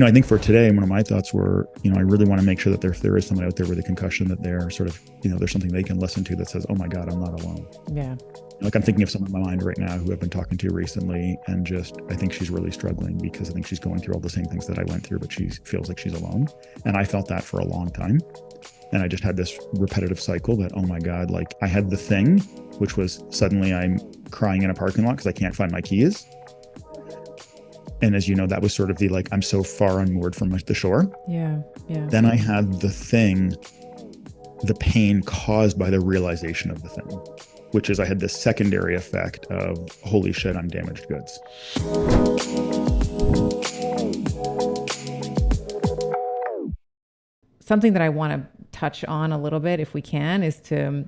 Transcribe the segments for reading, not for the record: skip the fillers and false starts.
I think for today, one of my thoughts were, I really want to make sure that if there is someone out there with a concussion, that they're sort of, there's something they can listen to that says, oh my God, I'm not alone. Yeah. Like I'm thinking of someone in my mind right now who I've been talking to recently, and I think she's really struggling because I think she's going through all the same things that I went through, but she feels like she's alone. And I felt that for a long time. And I just had this repetitive cycle that, oh my God, like I had the thing, which was suddenly I'm crying in a parking lot because I can't find my keys. And as you know, that was sort of the, like, I'm so far unmoored from the shore. Yeah. Yeah. Then I had the thing, the pain caused by the realization of the thing, which is I had this secondary effect of, holy shit, I'm damaged goods. Something that I want to touch on a little bit, if we can, is to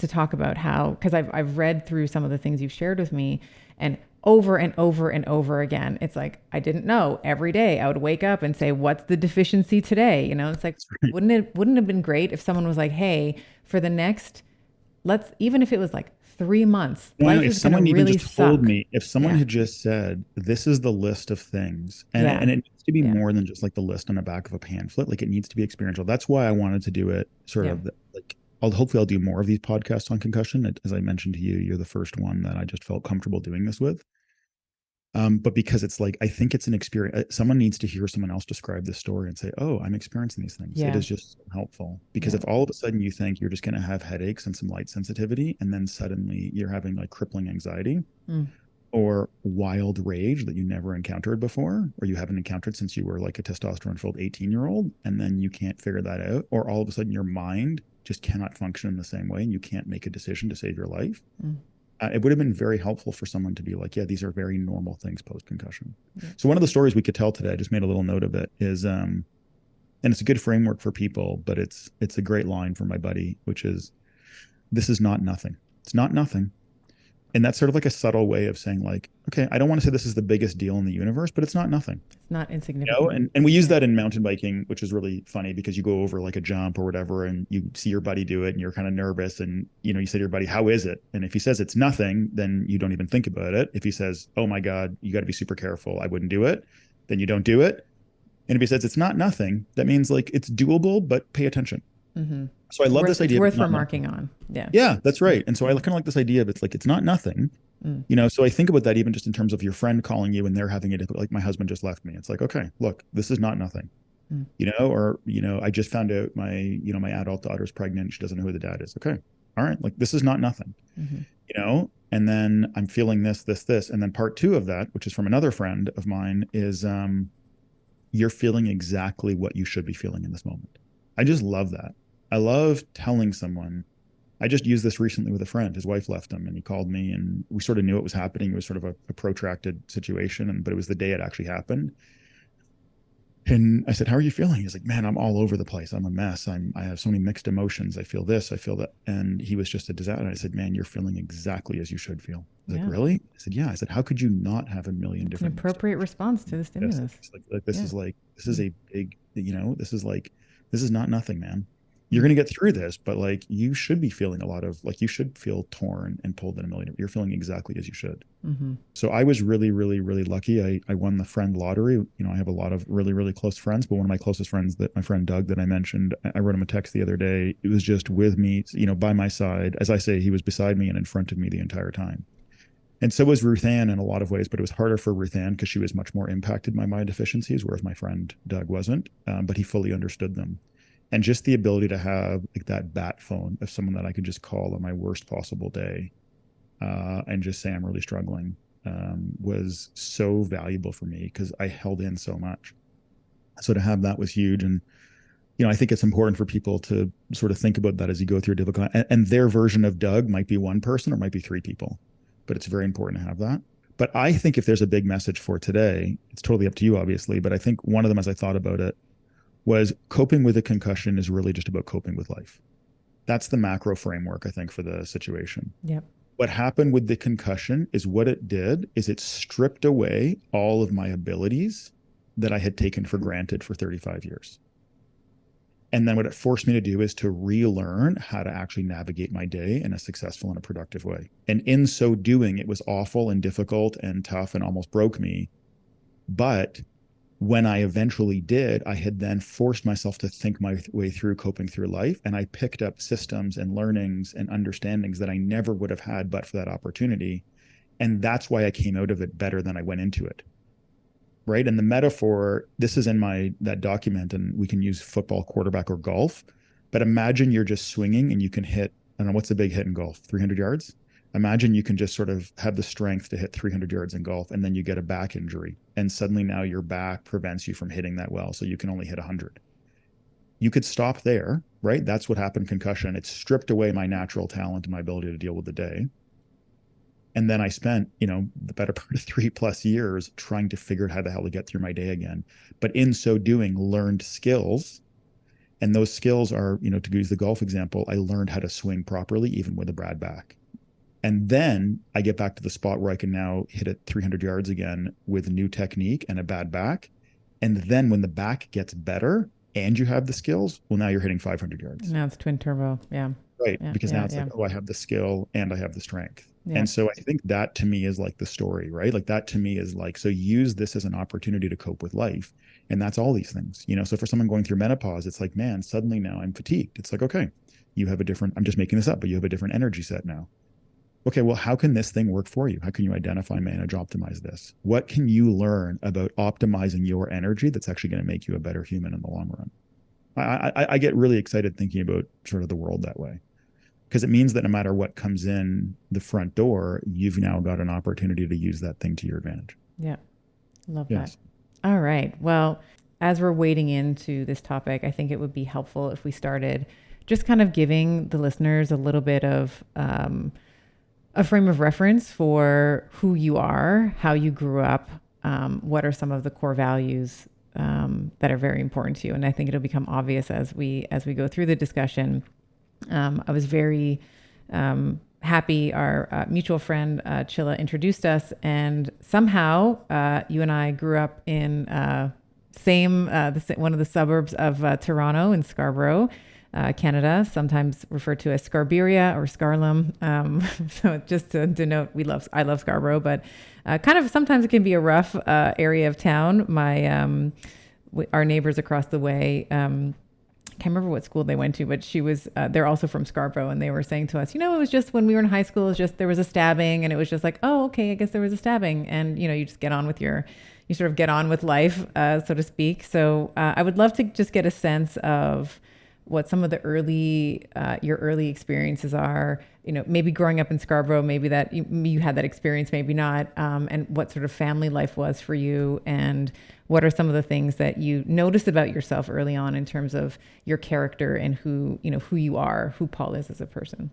talk about how, because I've read through some of the things you've shared with me, and over and over and over again, it's like, I didn't know. Every day I would wake up and say, what's the deficiency today? It's like, right. wouldn't it have been great if someone was like, hey, for the next, even if it was like 3 months, life is going to really suck. If someone had just said, this is the list of things, and it needs to be more than just like the list on the back of a pamphlet, like it needs to be experiential. That's why I wanted to do it sort of like, hopefully I'll do more of these podcasts on concussion. As I mentioned to you, you're the first one that I just felt comfortable doing this with. But because it's like, I think it's an experience. Someone needs to hear someone else describe this story and say, oh, I'm experiencing these things. It is just so helpful, because if all of a sudden you think you're just going to have headaches and some light sensitivity, and then suddenly you're having like crippling anxiety or wild rage that you never encountered before, or you haven't encountered since you were like a testosterone filled 18-year-old, and then you can't figure that out, or all of a sudden your mind just cannot function in the same way and you can't make a decision to save your life. It would have been very helpful for someone to be like, yeah, these are very normal things post-concussion. So one of the stories we could tell today, I just made a little note of it, is, and it's a good framework for people, but it's a great line from my buddy, which is, this is not nothing. It's not nothing. And that's sort of like a subtle way of saying, like, okay, I don't want to say this is the biggest deal in the universe, but it's not nothing. It's not insignificant. And we use that in mountain biking, which is really funny because you go over like a jump or whatever, and you see your buddy do it and you're kind of nervous, and you say to your buddy, how is it? And if he says it's nothing, then you don't even think about it. If he says, oh my God, you got to be super careful, I wouldn't do it, then you don't do it. And if he says it's not nothing, that means like it's doable, but pay attention. So I love this idea. It's worth remarking on. Yeah, that's right. And so I kind of like this idea of, it's like, it's not nothing. So I think about that even just in terms of your friend calling you and they're having it, like, my husband just left me. It's like, okay, look, this is not nothing. Or I just found out my adult daughter's pregnant. She doesn't know who the dad is. Okay. All right. Like, this is not nothing. And then I'm feeling this. And then part two of that, which is from another friend of mine, is you're feeling exactly what you should be feeling in this moment. I just love that. I love telling someone. I just used this recently with a friend. His wife left him and he called me, and we sort of knew it was happening. It was sort of a protracted situation, but it was the day it actually happened. And I said, how are you feeling? He's like, man, I'm all over the place. I'm a mess. I have so many mixed emotions. I feel this, I feel that. And he was just a disaster. I said, man, you're feeling exactly as you should feel. He's like, really? I said, yeah. I said, how could you not have a million different? An appropriate response to the stimulus. This is a big, this is not nothing, man. You're going to get through this, but like, you should be feeling a lot of, like, you should feel torn and pulled in a million. You're feeling exactly as you should. So I was really, really, really lucky. I won the friend lottery. I have a lot of really, really close friends, but one of my closest friends, my friend Doug that I mentioned, I wrote him a text the other day. It was just with me, by my side. As I say, he was beside me and in front of me the entire time. And so was Ruth Ann in a lot of ways, but it was harder for Ruth Ann because she was much more impacted by my deficiencies, whereas my friend Doug wasn't, but he fully understood them. And just the ability to have like that bat phone of someone that I could just call on my worst possible day and just say I'm really struggling was so valuable for me, because I held in so much. So to have that was huge. And, I think it's important for people to sort of think about that as you go through a difficult, and their version of Doug might be one person or might be three people, but it's very important to have that. But I think if there's a big message for today, it's totally up to you, obviously. But I think one of them, as I thought about it, was coping with a concussion is really just about coping with life. That's the macro framework, I think, for the situation. Yep. What happened with the concussion is, what it did is it stripped away all of my abilities that I had taken for granted for 35 years. And then what it forced me to do is to relearn how to actually navigate my day in a successful and a productive way. And in so doing, it was awful and difficult and tough and almost broke me. But When I eventually did, I had then forced myself to think my way through coping through life. And I picked up systems and learnings and understandings that I never would have had but for that opportunity. And that's why I came out of it better than I went into it. Right. And the metaphor, this is in that document, and we can use football, quarterback, or golf. But imagine you're just swinging and you can hit, I don't know, what's the big hit in golf? 300 yards? Imagine you can just sort of have the strength to hit 300 yards in golf, and then you get a back injury. And suddenly now your back prevents you from hitting that well. So you can only hit 100. You could stop there, right? That's what happened, concussion. It stripped away my natural talent and my ability to deal with the day. And then I spent, the better part of 3+ years trying to figure out how the hell to get through my day again. But in so doing, learned skills. And those skills are, to use the golf example, I learned how to swing properly, even with a bad back. And then I get back to the spot where I can now hit it 300 yards again with new technique and a bad back. And then when the back gets better and you have the skills, well, now you're hitting 500 yards. Now it's twin turbo. Yeah. Right. Yeah, Because yeah, now it's yeah. like, oh, I have the skill and I have the strength. Yeah. And so I think that to me is like the story, right? Like that to me is like, so use this as an opportunity to cope with life. And that's all these things, so for someone going through menopause, it's like, man, suddenly now I'm fatigued. It's like, okay, you have a different, I'm just making this up, but you have a different energy set now. Okay, well, how can this thing work for you? How can you identify, manage, optimize this? What can you learn about optimizing your energy that's actually going to make you a better human in the long run? I get really excited thinking about sort of the world that way, because it means that no matter what comes in the front door, you've now got an opportunity to use that thing to your advantage. Yeah. Love Yes. that. All right. Well, as we're wading into this topic, I think it would be helpful if we started just kind of giving the listeners a little bit of a frame of reference for who you are, how you grew up, what are some of the core values that are very important to you. And I think it'll become obvious as we go through the discussion. I was very happy our mutual friend Chilla introduced us, and somehow you and I grew up in one of the suburbs of Toronto in Scarborough, Canada, sometimes referred to as Scarberia or Scarlum. So just to denote, I love Scarborough, but kind of sometimes it can be a rough area of town. Our neighbors across the way, can't remember what school they went to, but they're also from Scarborough, and they were saying to us, it was just when we were in high school, it was just, there was a stabbing, and it was just like, oh, okay, I guess there was a stabbing. And, you just get on with you sort of get on with life, so to speak. So I would love to just get a sense of what some of the your early experiences are, maybe growing up in Scarborough, maybe that you had that experience, maybe not, and what sort of family life was for you, and what are some of the things that you noticed about yourself early on in terms of your character and who you are, who Paul is as a person.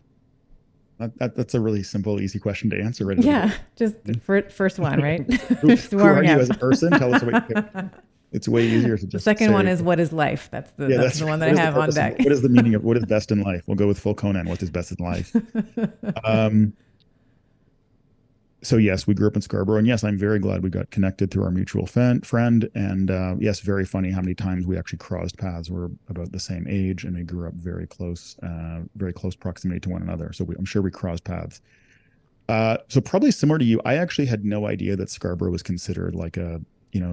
That's a really simple, easy question to answer. Right? Yeah, just first one, right? Who are you as a person? Tell us what you It's way easier to just. The second one is, what is life? That's the one that I have on deck. What is the meaning of what is best in life? We'll go with full Conan. What is best in life? So yes, we grew up in Scarborough, and yes, I'm very glad we got connected through our mutual friend. And yes, very funny how many times we actually crossed paths. We're about the same age, and we grew up very close proximity to one another. So I'm sure we crossed paths. So probably similar to you, I actually had no idea that Scarborough was considered like a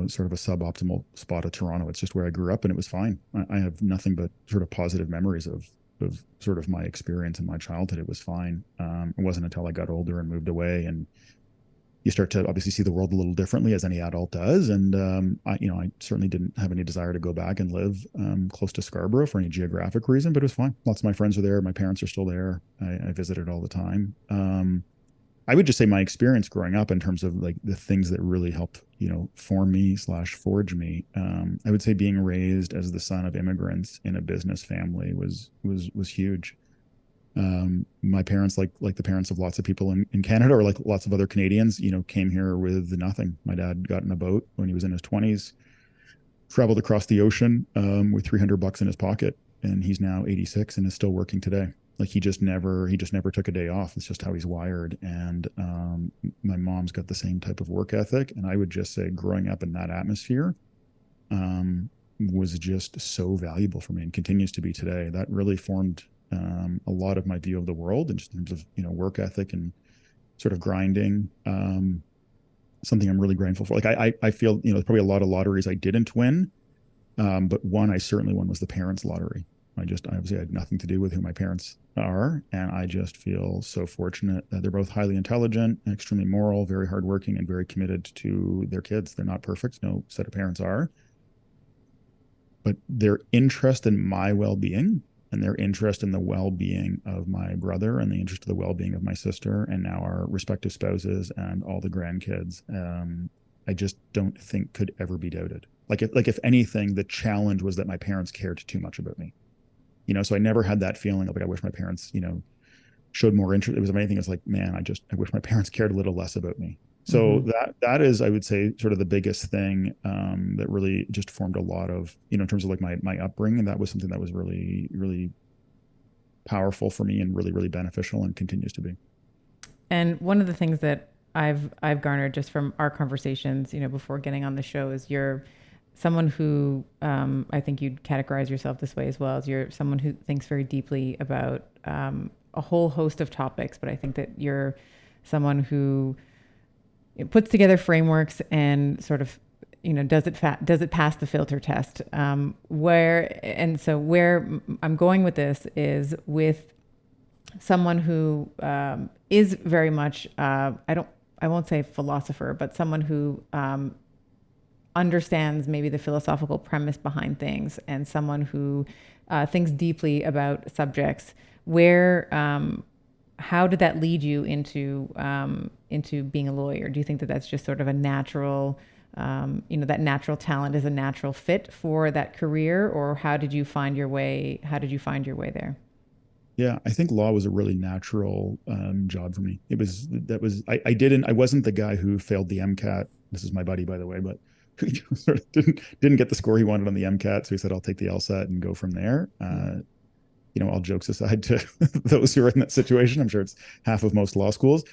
sort of a suboptimal spot of Toronto. It's just where I grew up, and it was fine. I have nothing but sort of positive memories of sort of my experience in my childhood. It was fine. It wasn't until I got older and moved away, and you start to obviously see the world a little differently, as any adult does. And I certainly didn't have any desire to go back and live close to Scarborough for any geographic reason, but it was fine. Lots of my friends are there. My parents are still there. I visited all the time. I would just say my experience growing up in terms of like the things that really helped, form me / forge me. I would say being raised as the son of immigrants in a business family was huge. My parents, like the parents of lots of people in Canada, or like lots of other Canadians, came here with nothing. My dad got in a boat when he was in his 20s, traveled across the ocean with $300 in his pocket, and he's now 86 and is still working today. Like he just never took a day off. It's just how he's wired. And my mom's got the same type of work ethic. And I would just say growing up in that atmosphere was just so valuable for me, and continues to be today. That really formed a lot of my view of the world in terms of, work ethic and sort of grinding. something I'm really grateful for. Like I feel, there's probably a lot of lotteries I didn't win. But one I certainly won was the parents lottery. I obviously had nothing to do with who my parents are. And I just feel so fortunate that they're both highly intelligent, extremely moral, very hardworking, and very committed to their kids. They're not perfect. No set of parents are, but their interest in my well-being and their interest in the well-being of my brother and the interest of the well-being of my sister and now our respective spouses and all the grandkids, I just don't think could ever be doubted. Like if anything, the challenge was that my parents cared too much about me. So I never had that feeling of like I wish my parents, showed more interest. It was anything. It's like, man, I wish my parents cared a little less about me. So Mm-hmm. that is, I would say, sort of the biggest thing, that really just formed a lot of, in terms of like my upbringing. And that was something that was really, really powerful for me and really, really beneficial and continues to be. And one of the things that I've garnered just from our conversations, before getting on the show, is you're someone who, I think you'd categorize yourself this way as well, as you're someone who thinks very deeply about a whole host of topics. But I think that you're someone who puts together frameworks and sort of does it pass the filter test, where I'm going with this is with someone who is very much I won't say philosopher, but someone who understands maybe the philosophical premise behind things, and someone who thinks deeply about subjects. Where How did that lead you into being a lawyer? Do you think that that's just sort of a natural, that natural talent is a natural fit for that career, or how did you find your way? How did you find your way there? Yeah, I think law was a really natural job for me. I wasn't the guy who failed the MCAT. This is my buddy, by the way, but who sort of didn't get the score he wanted on the MCAT. So he said, I'll take the LSAT and go from there. All jokes aside to those who are in that situation, I'm sure it's half of most law schools.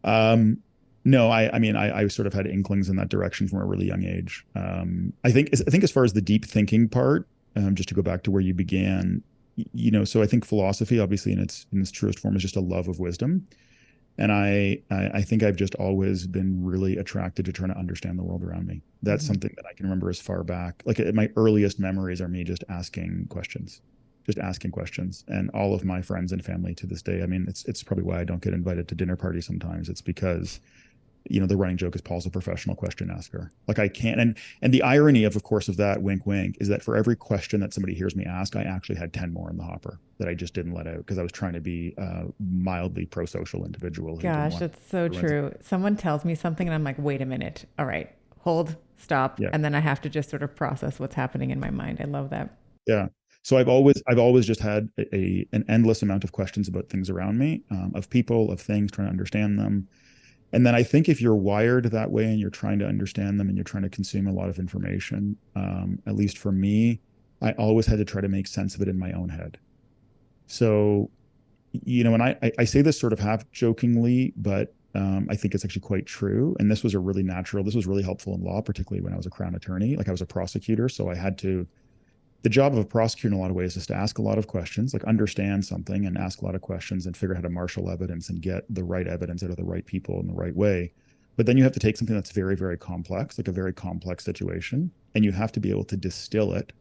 Um, no, I mean, I sort of had inklings in that direction from a really young age. I think as far as the deep thinking part, just to go back to where you began, so I think philosophy, obviously in its truest form, is just a love of wisdom. And I think I've just always been really attracted to trying to understand the world around me. That's Mm-hmm. something that I can remember as far back. Like my earliest memories are me just asking questions. And all of my friends and family to this day, I mean, it's probably why I don't get invited to dinner parties sometimes. It's because the running joke is Paul's a professional question asker. Like I can't, and the irony of course, of that, wink, wink, is that for every question that somebody hears me ask, I actually had 10 more in the hopper that I just didn't let out because I was trying to be a mildly pro-social individual who didn't Gosh, want that's so everyone's. true. Someone tells me something and I'm like, wait a minute. All right, hold, stop. Yeah, And then I have to just sort of process what's happening in my mind. I love that. yeah. So I've always just had an endless amount of questions about things around me, of people, of things, trying to understand them. And then I think if you're wired that way and you're trying to understand them and you're trying to consume a lot of information, at least for me, I always had to try to make sense of it in my own head. So, and I say this sort of half jokingly, but I think it's actually quite true. And this was really helpful in law, particularly when I was a Crown attorney. Like I was a prosecutor. So the job of a prosecutor in a lot of ways is to ask a lot of questions, like understand something and ask a lot of questions and figure out how to marshal evidence and get the right evidence out of the right people in the right way. But then you have to take something that's very, very complex, like a very complex situation, and you have to be able to distill it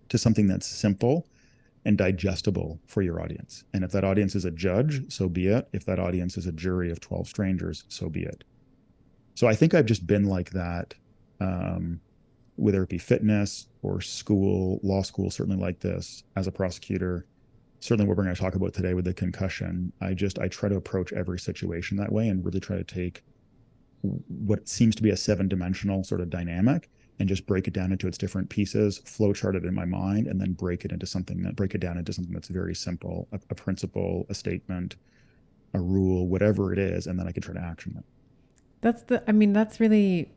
to something that's simple and digestible for your audience. And if that audience is a judge, so be it. If that audience is a jury of 12 strangers, so be it. So I think I've just been like that, whether it be fitness or school, law school, certainly like this as a prosecutor, certainly what we're going to talk about today with the concussion. I try to approach every situation that way and really try to take what seems to be a 7-dimensional sort of dynamic and just break it down into its different pieces, flow chart it in my mind, and then break it down into something that's very simple, a principle, a statement, a rule, whatever it is, and then I can try to action it. That's really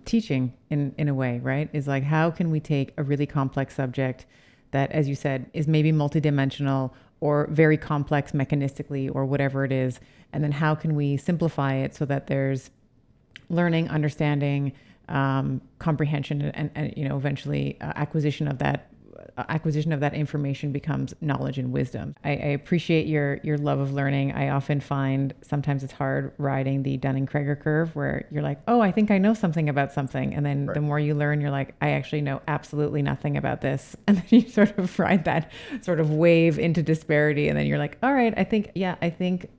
teaching in a way, right? Is like, how can we take a really complex subject that, as you said, is maybe multidimensional or very complex mechanistically or whatever it is, and then how can we simplify it so that there's learning, understanding, comprehension, and eventually acquisition of that acquisition of that information becomes knowledge and wisdom. I appreciate your love of learning. I often find sometimes it's hard riding the Dunning-Kruger curve where you're like, oh, I think I know something about something. And then the Right. more you learn, you're like, I actually know absolutely nothing about this. And then you sort of ride that sort of wave into disparity. And then you're like, all right, I think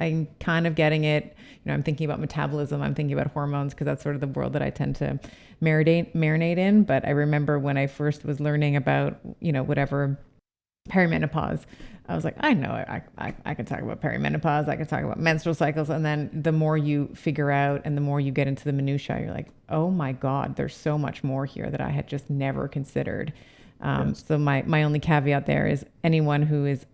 I'm kind of getting it. I'm thinking about metabolism. I'm thinking about hormones because that's sort of the world that I tend to marinate in. But I remember when I first was learning about, whatever perimenopause, I was like, I know I can talk about perimenopause. I can talk about menstrual cycles. And then the more you figure out and the more you get into the minutiae, you're like, oh my God, there's so much more here that I had just never considered. Yes. So my only caveat there is anyone who is,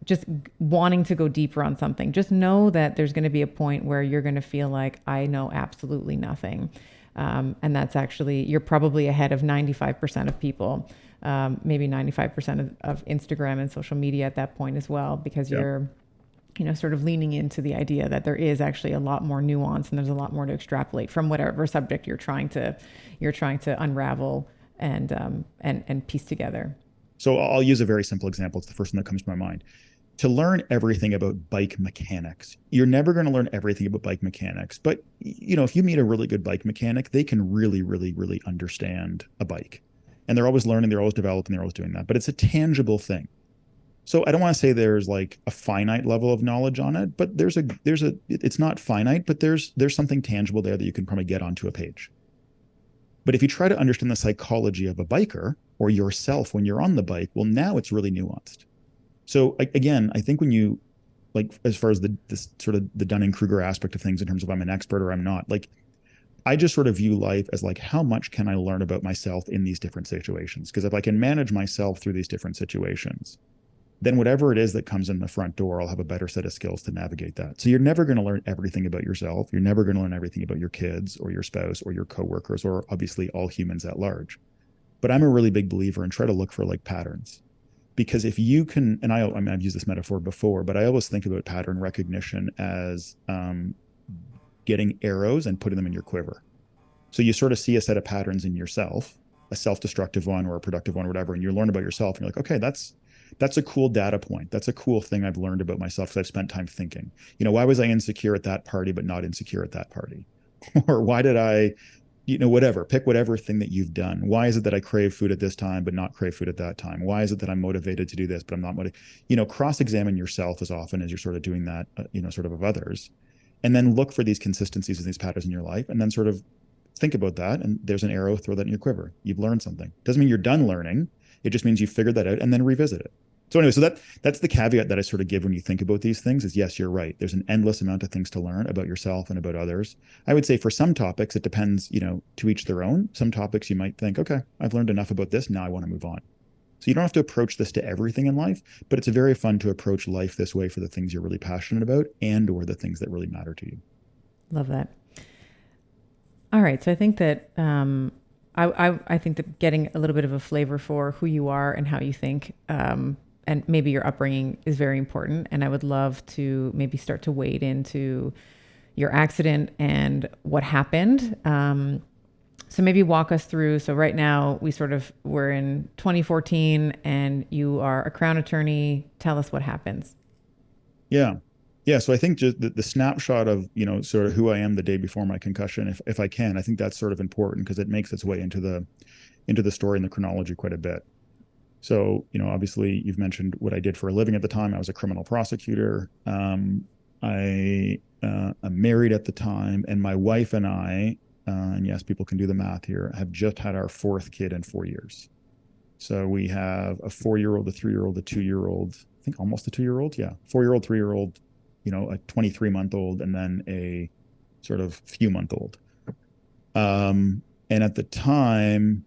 just wanting to go deeper on something, just know that there's going to be a point where you're going to feel like I know absolutely nothing. And that's actually, you're probably ahead of 95% of people, maybe 95% of Instagram and social media at that point as well, because Yeah. you're, sort of leaning into the idea that there is actually a lot more nuance and there's a lot more to extrapolate from whatever subject you're trying to unravel and piece together. So I'll use a very simple example. It's the first one that comes to my mind. To learn everything about bike mechanics, you're never going to learn everything about bike mechanics. But if you meet a really good bike mechanic, they can really, really, really understand a bike. And they're always learning, they're always developing, they're always doing that. But it's a tangible thing. So I don't want to say there's like a finite level of knowledge on it, but it's not finite, but there's something tangible there that you can probably get onto a page. But if you try to understand the psychology of a biker or yourself when you're on the bike, well, now it's really nuanced. So again, I think when you like, as far as this sort of the Dunning Kruger aspect of things in terms of I'm an expert or I'm not, like I just sort of view life as like, how much can I learn about myself in these different situations? Because if I can manage myself through these different situations, then whatever it is that comes in the front door, I'll have a better set of skills to navigate that. So you're never going to learn everything about yourself. You're never going to learn everything about your kids or your spouse or your coworkers or obviously all humans at large. But I'm a really big believer in try to look for like patterns. Because if you can, and I mean, I've used this metaphor before, but I always think about pattern recognition as getting arrows and putting them in your quiver. So you sort of see a set of patterns in yourself, a self-destructive one or a productive one or whatever, and you learn about yourself and you're like, okay, that's a cool data point. That's a cool thing I've learned about myself because I've spent time thinking. Why was I insecure at that party but not insecure at that party? Or why did I, whatever, pick whatever thing that you've done. Why is it that I crave food at this time but not crave food at that time? Why is it that I'm motivated to do this but I'm not motivated? Cross-examine yourself as often as you're sort of doing that, sort of others. And then look for these consistencies and these patterns in your life and then sort of think about that. And there's an arrow, throw that in your quiver. You've learned something. Doesn't mean you're done learning. It just means you figured that out and then revisit it. So anyway, so that's the caveat that I sort of give when you think about these things is yes, you're right. There's an endless amount of things to learn about yourself and about others. I would say for some topics, it depends, to each their own. Some topics you might think, okay, I've learned enough about this. Now I want to move on. So you don't have to approach this to everything in life, but it's very fun to approach life this way for the things you're really passionate about and or the things that really matter to you. Love that. All right. So I think that I think that getting a little bit of a flavor for who you are and how you think, and maybe your upbringing is very important. And I would love to maybe start to wade into your accident and what happened. So maybe walk us through. So right now we're in 2014 and you are a Crown attorney. Tell us what happens. Yeah. Yeah. So I think just the snapshot of, sort of who I am the day before my concussion, if I can, I think that's sort of important because it makes its way into the story and the chronology quite a bit. So, obviously you've mentioned what I did for a living at the time. I was a criminal prosecutor. I'm married at the time, and my wife and I, and yes, people can do the math here, have just had our fourth kid in 4 years. So we have a 4-year-old, a 3-year-old, a 2-year-old, I think almost a 2-year-old. Yeah. 4-year-old, 3-year-old, a 23-month-old, and then a sort of few month old. And at the time,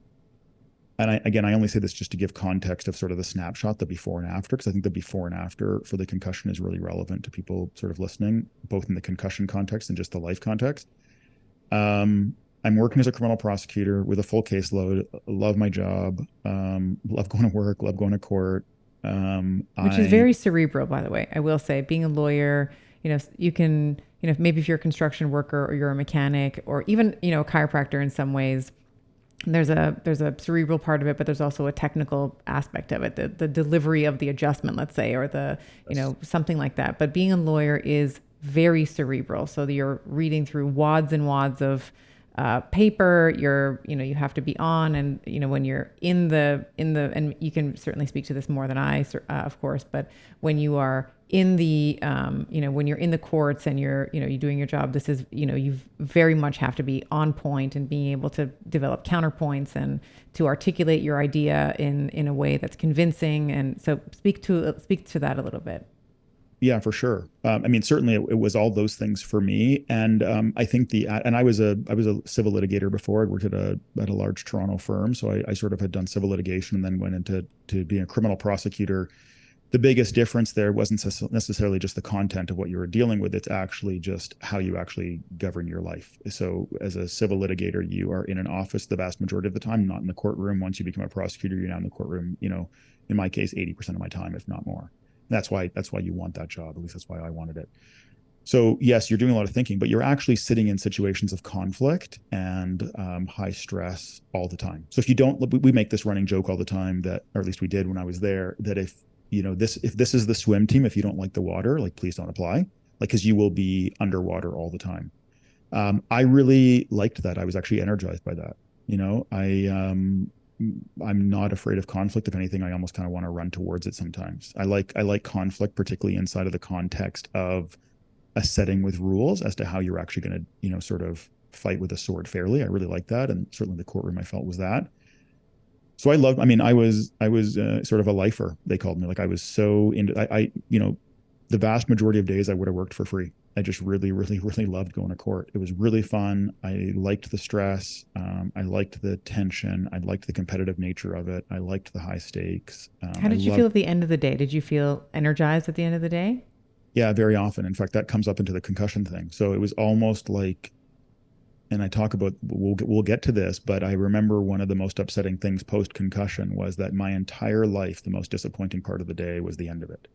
and I only say this just to give context of sort of the snapshot, the before and after, because I think the before and after for the concussion is really relevant to people sort of listening, both in the concussion context and just the life context. I'm working as a criminal prosecutor with a full caseload. Love my job. Love going to work. Love going to court. Which is I very cerebral, by the way. I will say, being a lawyer, you can, maybe if you're a construction worker or you're a mechanic or even, a chiropractor in some ways, there's a cerebral part of it, but there's also a technical aspect of it, the delivery of the adjustment, let's say, or the, Yes. something like that. But being a lawyer is very cerebral. So you're reading through wads and wads of paper. You have to be on, and when you're and you can certainly speak to this more than I, of course, but when you are in the, when you're in the courts and you're doing your job, this is, you very much have to be on point and being able to develop counterpoints and to articulate your idea in a way that's convincing. And so speak to that a little bit. Yeah, for sure. I mean, certainly it was all those things for me, and I think and I was a civil litigator before. I worked at a large Toronto firm, so I sort of had done civil litigation and then went into to being a criminal prosecutor. The biggest difference there wasn't necessarily just the content of what you were dealing with. It's actually just how you actually govern your life. So as a civil litigator, you are in an office the vast majority of the time, not in the courtroom. Once you become a prosecutor, you're now in the courtroom, in my case, 80% of my time, if not more. That's why you want that job. At least that's why I wanted it. So yes, you're doing a lot of thinking, but you're actually sitting in situations of conflict and high stress all the time. So if you don't, we make this running joke all the time that, or at least we did when I was there, that if this is the swim team, if you don't like the water, like please don't apply, like because you will be underwater all the time. I really liked that. I was actually energized by that. I'm not afraid of conflict. If anything, I almost kind of want to run towards it sometimes. I like conflict, particularly inside of the context of a setting with rules as to how you're actually going to, sort of fight with a sword fairly. I really like that, and certainly the courtroom I felt was that. So I love. I mean, I was sort of a lifer. They called me, like I was so into. The vast majority of days I would have worked for free. I just really, really, really loved going to court. It was really fun. I liked the stress. I liked the tension. I liked the competitive nature of it. I liked the high stakes. How I did you feel loved, at the end of the day? Did you feel energized at the end of the day? yeah, very often. In fact, that comes up into the concussion thing. So it was almost like, and I talk about, we'll get to this, but I remember one of the most upsetting things post concussion was that my entire life, the most disappointing part of the day was the end of it.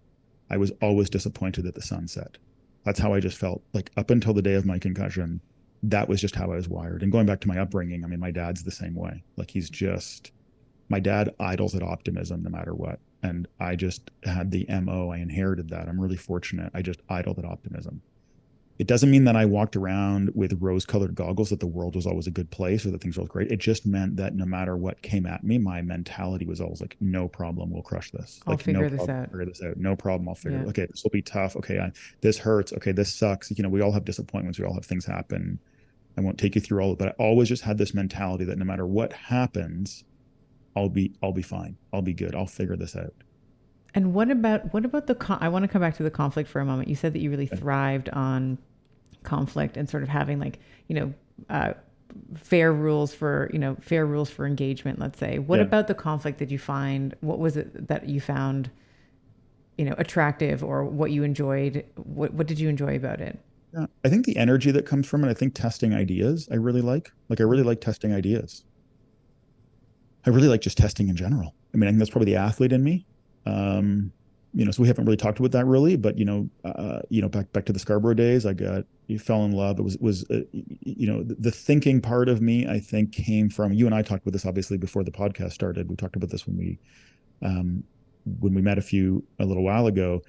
I was always disappointed at the sunset. That's how I just felt, like up until the day of my concussion. That was just how I was wired. And going back to my upbringing, I mean, my dad's the same way. Like my dad idles at optimism no matter what. And I just had the MO. I inherited that. I'm really fortunate. I just idled at optimism. It doesn't mean that I walked around with rose colored goggles that the world was always a good place or that things were all great. It just meant that no matter what came at me, my mentality was always like, no problem, we'll crush this. I'll Like, no figure this problem, out. I'll figure this out. No problem, I'll figure Yeah. it. Okay, this will be tough. Okay, this hurts. Okay, this sucks. We all have disappointments. We all have things happen. I won't take you through all of it, but I always just had this mentality that no matter what happens, I'll be fine. I'll be good. I'll figure this out. And what about I want to come back to the conflict for a moment. You said that you really thrived on conflict and sort of having like, uh, fair rules for engagement, let's say. What Yeah. about the conflict that you find? What was it that you found, attractive, or what you enjoyed? What did you enjoy about it? Yeah. I think the energy that comes from it, I think testing ideas, I really like. Like, I really like testing ideas. I really like just testing in general. I mean, I think that's probably the athlete in me. Um, so we haven't really talked about that really, but back to the Scarborough days, you fell in love. It was the thinking part of me, I think, came from you and I talked about this obviously before the podcast started. We talked about this um, when we met a little while ago.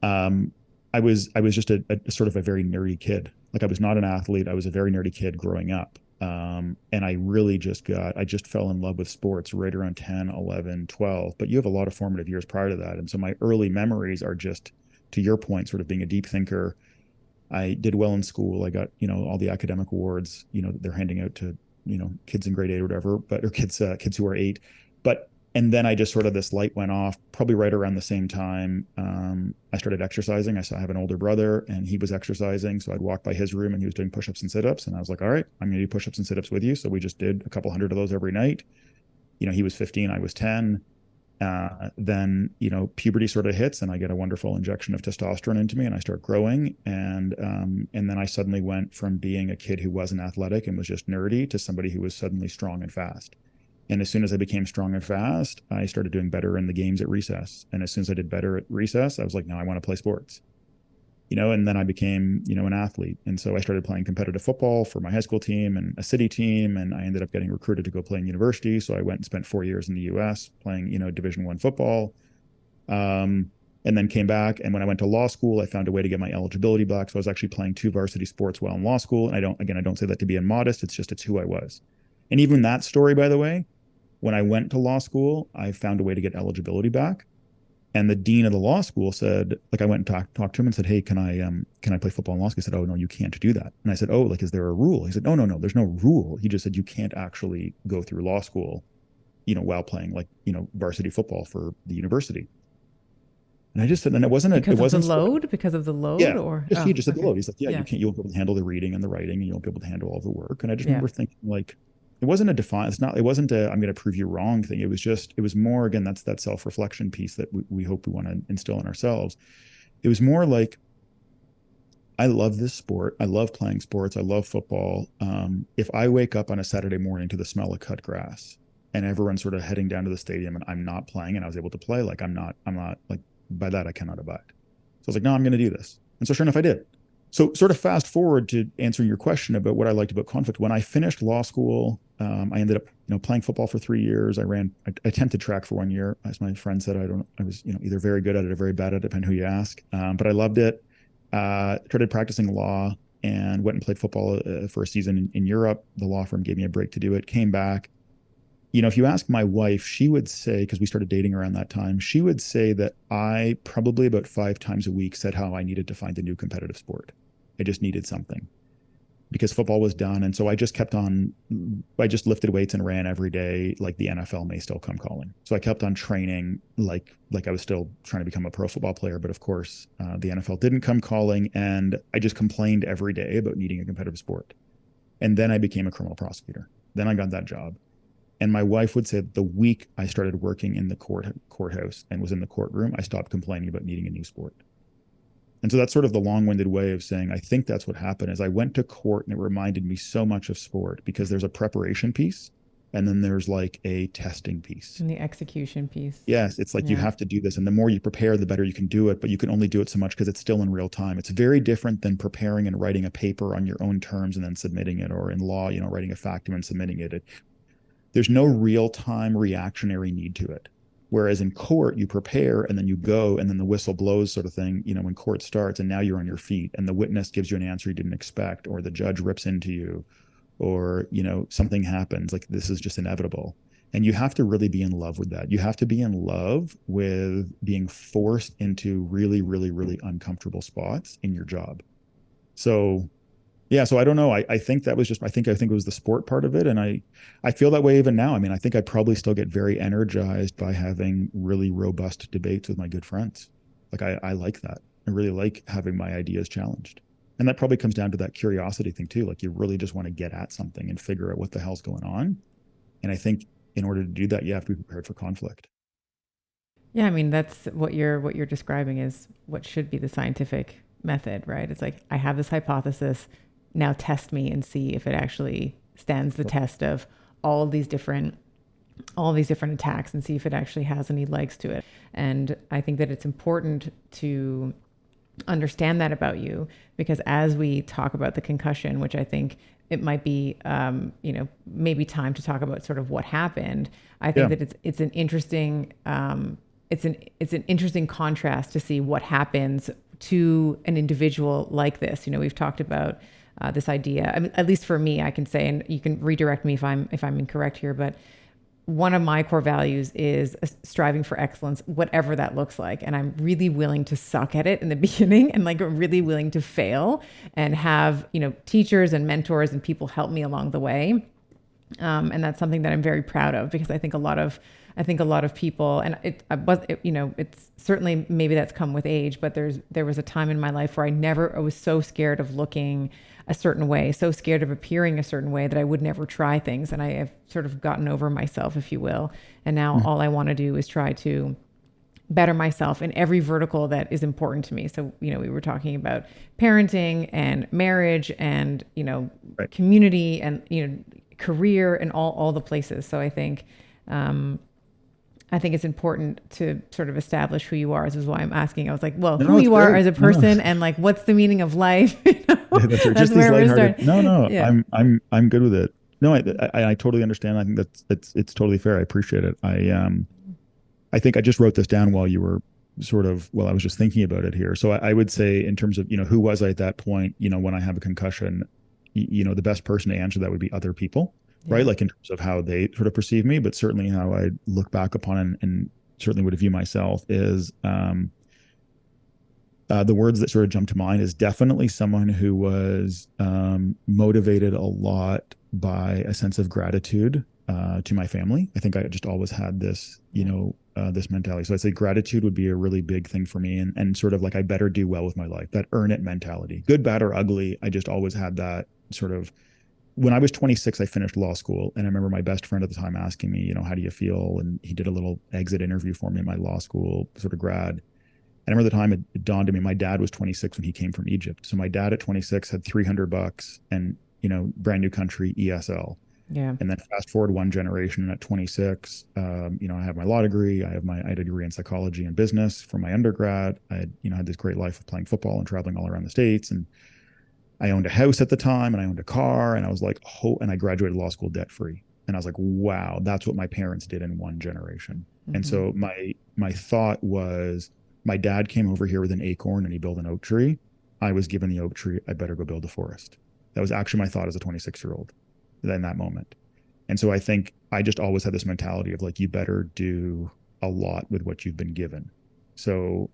Um, I was just a sort of a very nerdy kid. Like I was not an athlete. I was a very nerdy kid growing up. And I just fell in love with sports right around 10, 11, 12. But you have a lot of formative years prior to that. And so my early memories are just, to your point, sort of being a deep thinker. I did well in school. I got, all the academic awards, that they're handing out to, kids in grade 8 or whatever, or kids who are 8. But and then I just sort of, this light went off probably right around the same time. I started exercising. I have an older brother and he was exercising. So I'd walk by his room and he was doing push-ups and sit-ups. And I was like, all right, I'm going to do push-ups and sit-ups with you. So we just did a couple hundred of those every night. He was 15, I was 10. Then puberty sort of hits and I get a wonderful injection of testosterone into me and I start growing, and then I suddenly went from being a kid who wasn't athletic and was just nerdy to somebody who was suddenly strong and fast. And as soon as I became strong and fast, I started doing better in the games at recess. And as soon as I did better at recess, I was like, now I want to play sports. and then I became, an athlete. And so I started playing competitive football for my high school team and a city team. And I ended up getting recruited to go play in university. So I went and spent 4 years in the US playing, Division I football. Um, and then came back. And when I went to law school, I found a way to get my eligibility back. So I was actually playing 2 varsity sports while in law school. And I don't say that to be immodest. It's who I was. And even that story, by the way, when I went to law school, I found a way to get eligibility back. And the dean of the law school said, like, I went and talked to him and said, "Hey, can I play football in law school?" He said, "Oh, no, you can't do that." And I said, "Oh, like, is there a rule?" He said, "No, no, no, there's no rule." He just said, "You can't actually go through law school, while playing, like, varsity football for the university." And I just said, and it wasn't sort of, Because of the load, yeah, or he just said the okay. load. He's like, "Yeah, Yeah. you won't be able to handle the reading and the writing, and you won't be able to handle all the work." And I just Yeah. remember thinking, like, it wasn't a define. It wasn't a I'm going to prove you wrong thing. It was more, again, that's that self reflection piece that we hope we want to instill in ourselves. It was more like, I love this sport. I love playing sports. I love football. If I wake up on a Saturday morning to the smell of cut grass and everyone's sort of heading down to the stadium and I'm not playing and I was able to play, like, I'm not like, by that, I cannot abide. So I was like, no, I'm going to do this. And so sure enough, I did. So sort of fast forward to answering your question about what I liked about conflict. When I finished law school, I ended up, playing football for 3 years. I attempted track for 1 year. As my friend said, I was, either very good at it or very bad at it, depending who you ask. But I loved it. Started practicing law and went and played football for a season in Europe. The law firm gave me a break to do it. Came back. If you ask my wife, she would say, because we started dating around that time, she would say that I probably about 5 times a week said how I needed to find a new competitive sport. I just needed something because football was done. And so I just lifted weights and ran every day. Like the NFL may still come calling. So I kept on training like I was still trying to become a pro football player. But of course, the NFL didn't come calling. And I just complained every day about needing a competitive sport. And then I became a criminal prosecutor. Then I got that job. And my wife would say that the week I started working in the courthouse and was in the courtroom, I stopped complaining about needing a new sport. And so that's sort of the long-winded way of saying, I think that's what happened is I went to court and it reminded me so much of sport because there's a preparation piece and then there's like a testing piece. And the execution piece. Yes, it's like you Yeah. have to do this. And the more you prepare, the better you can do it, but you can only do it so much because it's still in real time. It's very different than preparing and writing a paper on your own terms and then submitting it, or in law, writing a factum and submitting it. There's no real time reactionary need to it. Whereas in court, you prepare and then you go and then the whistle blows, sort of thing, when court starts and now you're on your feet and the witness gives you an answer you didn't expect, or the judge rips into you, or, something happens. Like, this is just inevitable. And you have to really be in love with that. You have to be in love with being forced into really, really, really uncomfortable spots in your job. So yeah, so I don't know. I think that was just I think it was the sport part of it. And I feel that way even now. I mean, I think I probably still get very energized by having really robust debates with my good friends. Like, I like that. I really like having my ideas challenged. And that probably comes down to that curiosity thing too. Like, you really just want to get at something and figure out what the hell's going on. And I think in order to do that, you have to be prepared for conflict. Yeah, I mean that's what you're describing is what should be the scientific method, right? It's like I have this hypothesis, now test me and see if it actually stands the test of all these different all these different attacks and see if it actually has any legs to it. And I think that it's important to understand that about you because as we talk about the concussion, which I think it might be, maybe time to talk about sort of what happened. I think Yeah. that it's an interesting, it's an interesting contrast to see what happens to an individual like this. We've talked about this idea. I mean, at least for me, I can say, and you can redirect me if I'm incorrect here, but one of my core values is striving for excellence, whatever that looks like. And I'm really willing to suck at it in the beginning and like really willing to fail and have, teachers and mentors and people help me along the way. And that's something that I'm very proud of because I think a lot of people, and it's certainly maybe that's come with age, but there was a time in my life where I was so scared of looking a certain way, so scared of appearing a certain way that I would never try things. And I have sort of gotten over myself, if you will. And now all I want to do is try to better myself in every vertical that is important to me. So, we were talking about parenting and marriage and, Right. community and, career and all the places. So I think, I think it's important to sort of establish who you are. This is why I'm asking. I was like, well, No, who no, it's you are great. as a No, no. person and like, what's the meaning of life? You know? Yeah, that's right. That's Just these where we're lighthearted. starting. No, no, Yeah. I'm good with it. No, I totally understand. I think it's totally fair. I appreciate it. I think I just wrote this down while you were I was just thinking about it here. So I would say in terms of, who was I at that point, when I have a concussion, the best person to answer that would be other people, right? Yeah. Like in terms of how they sort of perceive me, but certainly how I look back upon and certainly would view myself is, the words that sort of jump to mind is definitely someone who was motivated a lot by a sense of gratitude to my family. I think I just always had this, Yeah. this mentality. So I'd say gratitude would be a really big thing for me, and sort of like I better do well with my life. That earn it mentality, good, bad, or ugly. I just always had that sort of. When I was 26, I finished law school, and I remember my best friend at the time asking me, how do you feel? And he did a little exit interview for me in my law school sort of grad. I remember the time it dawned on me. My dad was 26 when he came from Egypt. So my dad at 26 had $300 and, brand new country, ESL. Yeah. And then fast forward one generation, and at 26, I have my law degree. I had a degree in psychology and business from my undergrad. I had, had this great life of playing football and traveling all around the States. And I owned a house at the time, and I owned a car, and I was like, and I graduated law school debt free. And I was like, wow, that's what my parents did in one generation. And Mm-hmm. so my thought was, my dad came over here with an acorn and he built an oak tree. I was given the oak tree. I better go build a forest. That was actually my thought as a 26-year-old in that moment. And so I think I just always had this mentality of like, you better do a lot with what you've been given. So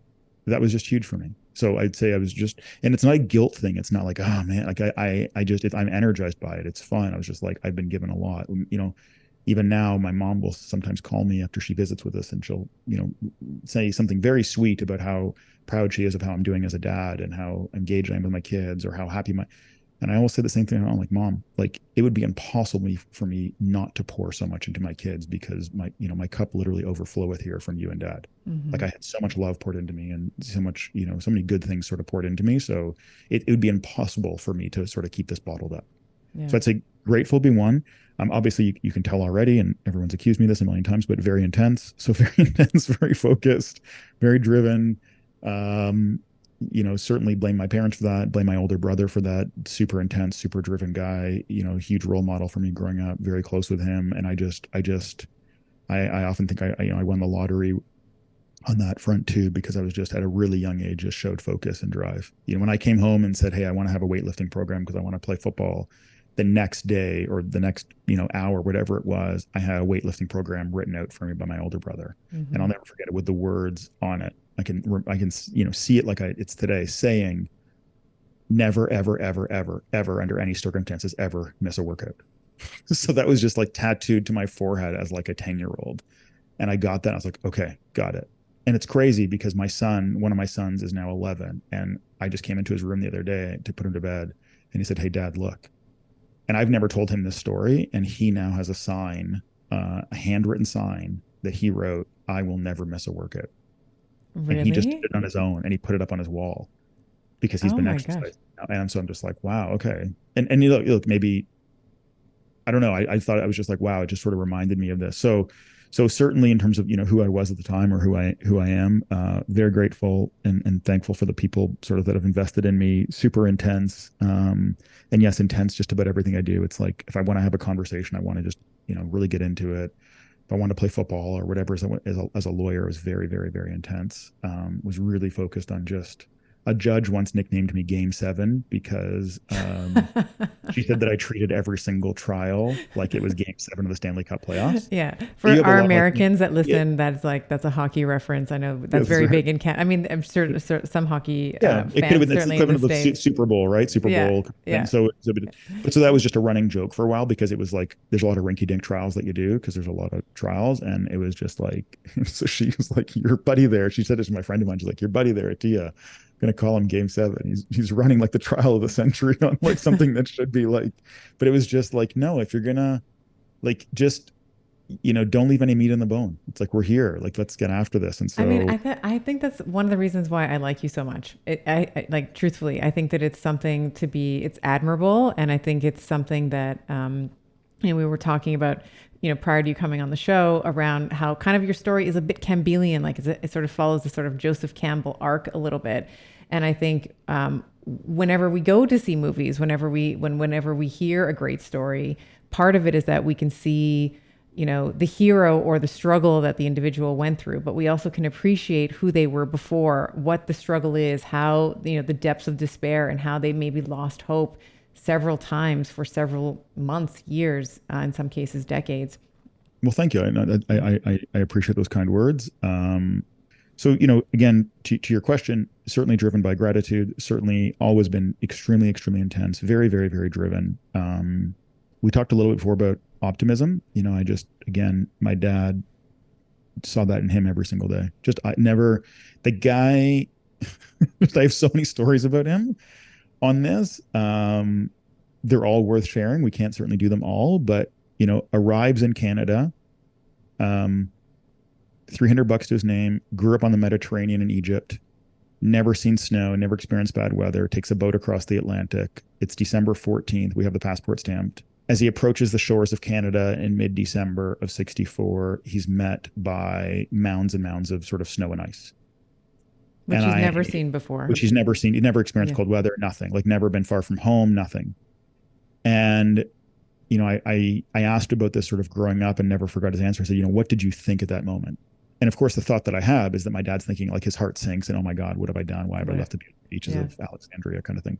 that was just huge for me. So I'd say I was just, and it's not a guilt thing. It's not like, oh man, like I just, I'm energized by it. It's fun. I was just like, I've been given a lot. Even now, my mom will sometimes call me after she visits with us, and she'll, say something very sweet about how proud she is of how I'm doing as a dad and how engaged I am with my kids, or how happy my. And I always say the same thing. I'm like, Mom, like it would be impossible for me not to pour so much into my kids, because my cup literally overfloweth here from you and Dad. Mm-hmm. Like I had so much love poured into me, and so much, so many good things sort of poured into me. So it would be impossible for me to sort of keep this bottled up. Yeah. So I'd say grateful be one. Obviously, you can tell already, and everyone's accused me of this a million times, but very intense. So very intense, very focused, very driven. Um, certainly blame my parents for that, blame my older brother for that. Super intense, super driven guy, huge role model for me growing up, very close with him. And I often think I won the lottery on that front too, because I was just at a really young age, just showed focus and drive. When I came home and said, hey, I want to have a weightlifting program because I want to play football, the next day or the next, hour, whatever it was, I had a weightlifting program written out for me by my older brother. And Mm-hmm. I'll never forget it with the words on it. I can, see it like it's today, saying, never, ever, ever, ever, ever, under any circumstances, ever miss a workout. So that was just like tattooed to my forehead as like a 10-year-old. And I got that. I was like, okay, got it. And it's crazy because one of my sons is now 11. And I just came into his room the other day to put him to bed. And he said, hey, Dad, look. And I've never told him this story. And he now has a sign, a handwritten sign that he wrote, I will never miss a workout. And he just did Really? it on his own, and he put it up on his wall because he's Oh been my gosh. exercising. And so I'm just like, wow, okay. And look, maybe I don't know. I thought I was just like, wow, it just sort of reminded me of this. So certainly in terms of, who I was at the time, or who I am, very grateful and thankful for the people sort of that have invested in me. Super intense. And yes, intense just about everything I do. It's like, if I want to have a conversation, I want to just, really get into it. If I want to play football or whatever, as a lawyer, is very, very, very intense. Was really focused on just, a judge once nicknamed me Game Seven because she said that I treated every single trial like it was Game Seven of the Stanley Cup playoffs. Yeah. You For have a our lot like, Americans that yeah, listen, that's a hockey reference. I know that's yes, very big in Canada. I mean, I'm sure, some hockey yeah. It could have fans, been, it's the certainly in the equivalent of the States. Super Bowl, right? Super Yeah. Bowl thing. Yeah. So that was just a running joke for a while, because it was like there's a lot of rinky-dink trials that you do, because there's a lot of trials, and it was just like, so she was like, your buddy there. She said this to my friend of mine. She's like, your buddy there, Attia, going to call him Game Seven. He's running like the trial of the century on like something that should be like, but it was just like, no, if you're gonna like just, don't leave any meat in the bone. It's like, we're here, like let's get after this. And I mean, so I think that's one of the reasons why I like you so much. I like, truthfully, I think that it's something to be, it's admirable. And I think it's something that, we were talking about prior to you coming on the show, around how kind of your story is a bit Campbellian, like it sort of follows the sort of Joseph Campbell arc a little bit. And I think whenever we go to see movies, whenever we hear a great story, part of it is that we can see, the hero or the struggle that the individual went through, but we also can appreciate who they were before, what the struggle is, how, the depths of despair, and how they maybe lost hope several times for several months, years, in some cases, decades. Well, thank you. I appreciate those kind words. So, again, to your question, certainly driven by gratitude, certainly always been extremely, extremely intense, very, very, very driven. We talked a little bit before about optimism. Again, my dad saw that in him every single day. The guy, I have so many stories about him on this. They're all worth sharing. We can't certainly do them all, but, arrives in Canada, 300 bucks to his name, grew up on the Mediterranean in Egypt, never seen snow, never experienced bad weather, takes a boat across the Atlantic. It's December 14th. We have the passport stamped. As he approaches the shores of Canada in mid-December of 64, he's met by mounds and mounds of sort of snow and ice. Which he's never seen before. Which he's never seen. He'd never experienced cold weather, nothing. Like never been far from home, nothing. And, I asked about this sort of growing up and never forgot his answer. I said, what did you think at that moment? And of course, the thought that I have is that my dad's thinking, like, his heart sinks and, oh my God, what have I done? Why have I left the beaches of Alexandria, kind of thing?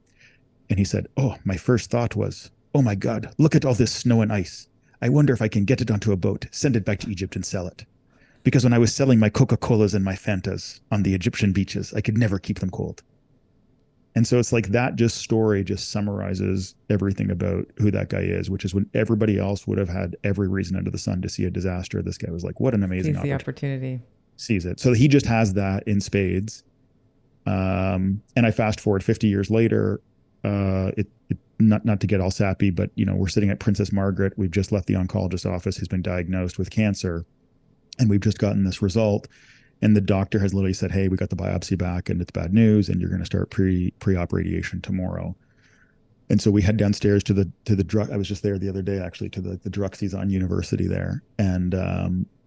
And he said, oh, my first thought was, oh my God, look at all this snow and ice. I wonder if I can get it onto a boat, send it back to Egypt and sell it. Because when I was selling my Coca-Colas and my Fantas on the Egyptian beaches, I could never keep them cold. And so it's like that story just summarizes everything about who that guy is, which is when everybody else would have had every reason under the sun to see a disaster. This guy was like, what an amazing opportunity. Sees it. So he just has that in spades. And I fast forward 50 years later, not to get all sappy, but we're sitting at Princess Margaret. We've just left the oncologist's office who's been diagnosed with cancer. And we've just gotten this result. And the doctor has literally said, hey, we got the biopsy back and it's bad news. And you're going to start pre-op radiation tomorrow. And so we head downstairs to the drug. I was just there the other day, actually, to the Druxies on University there. And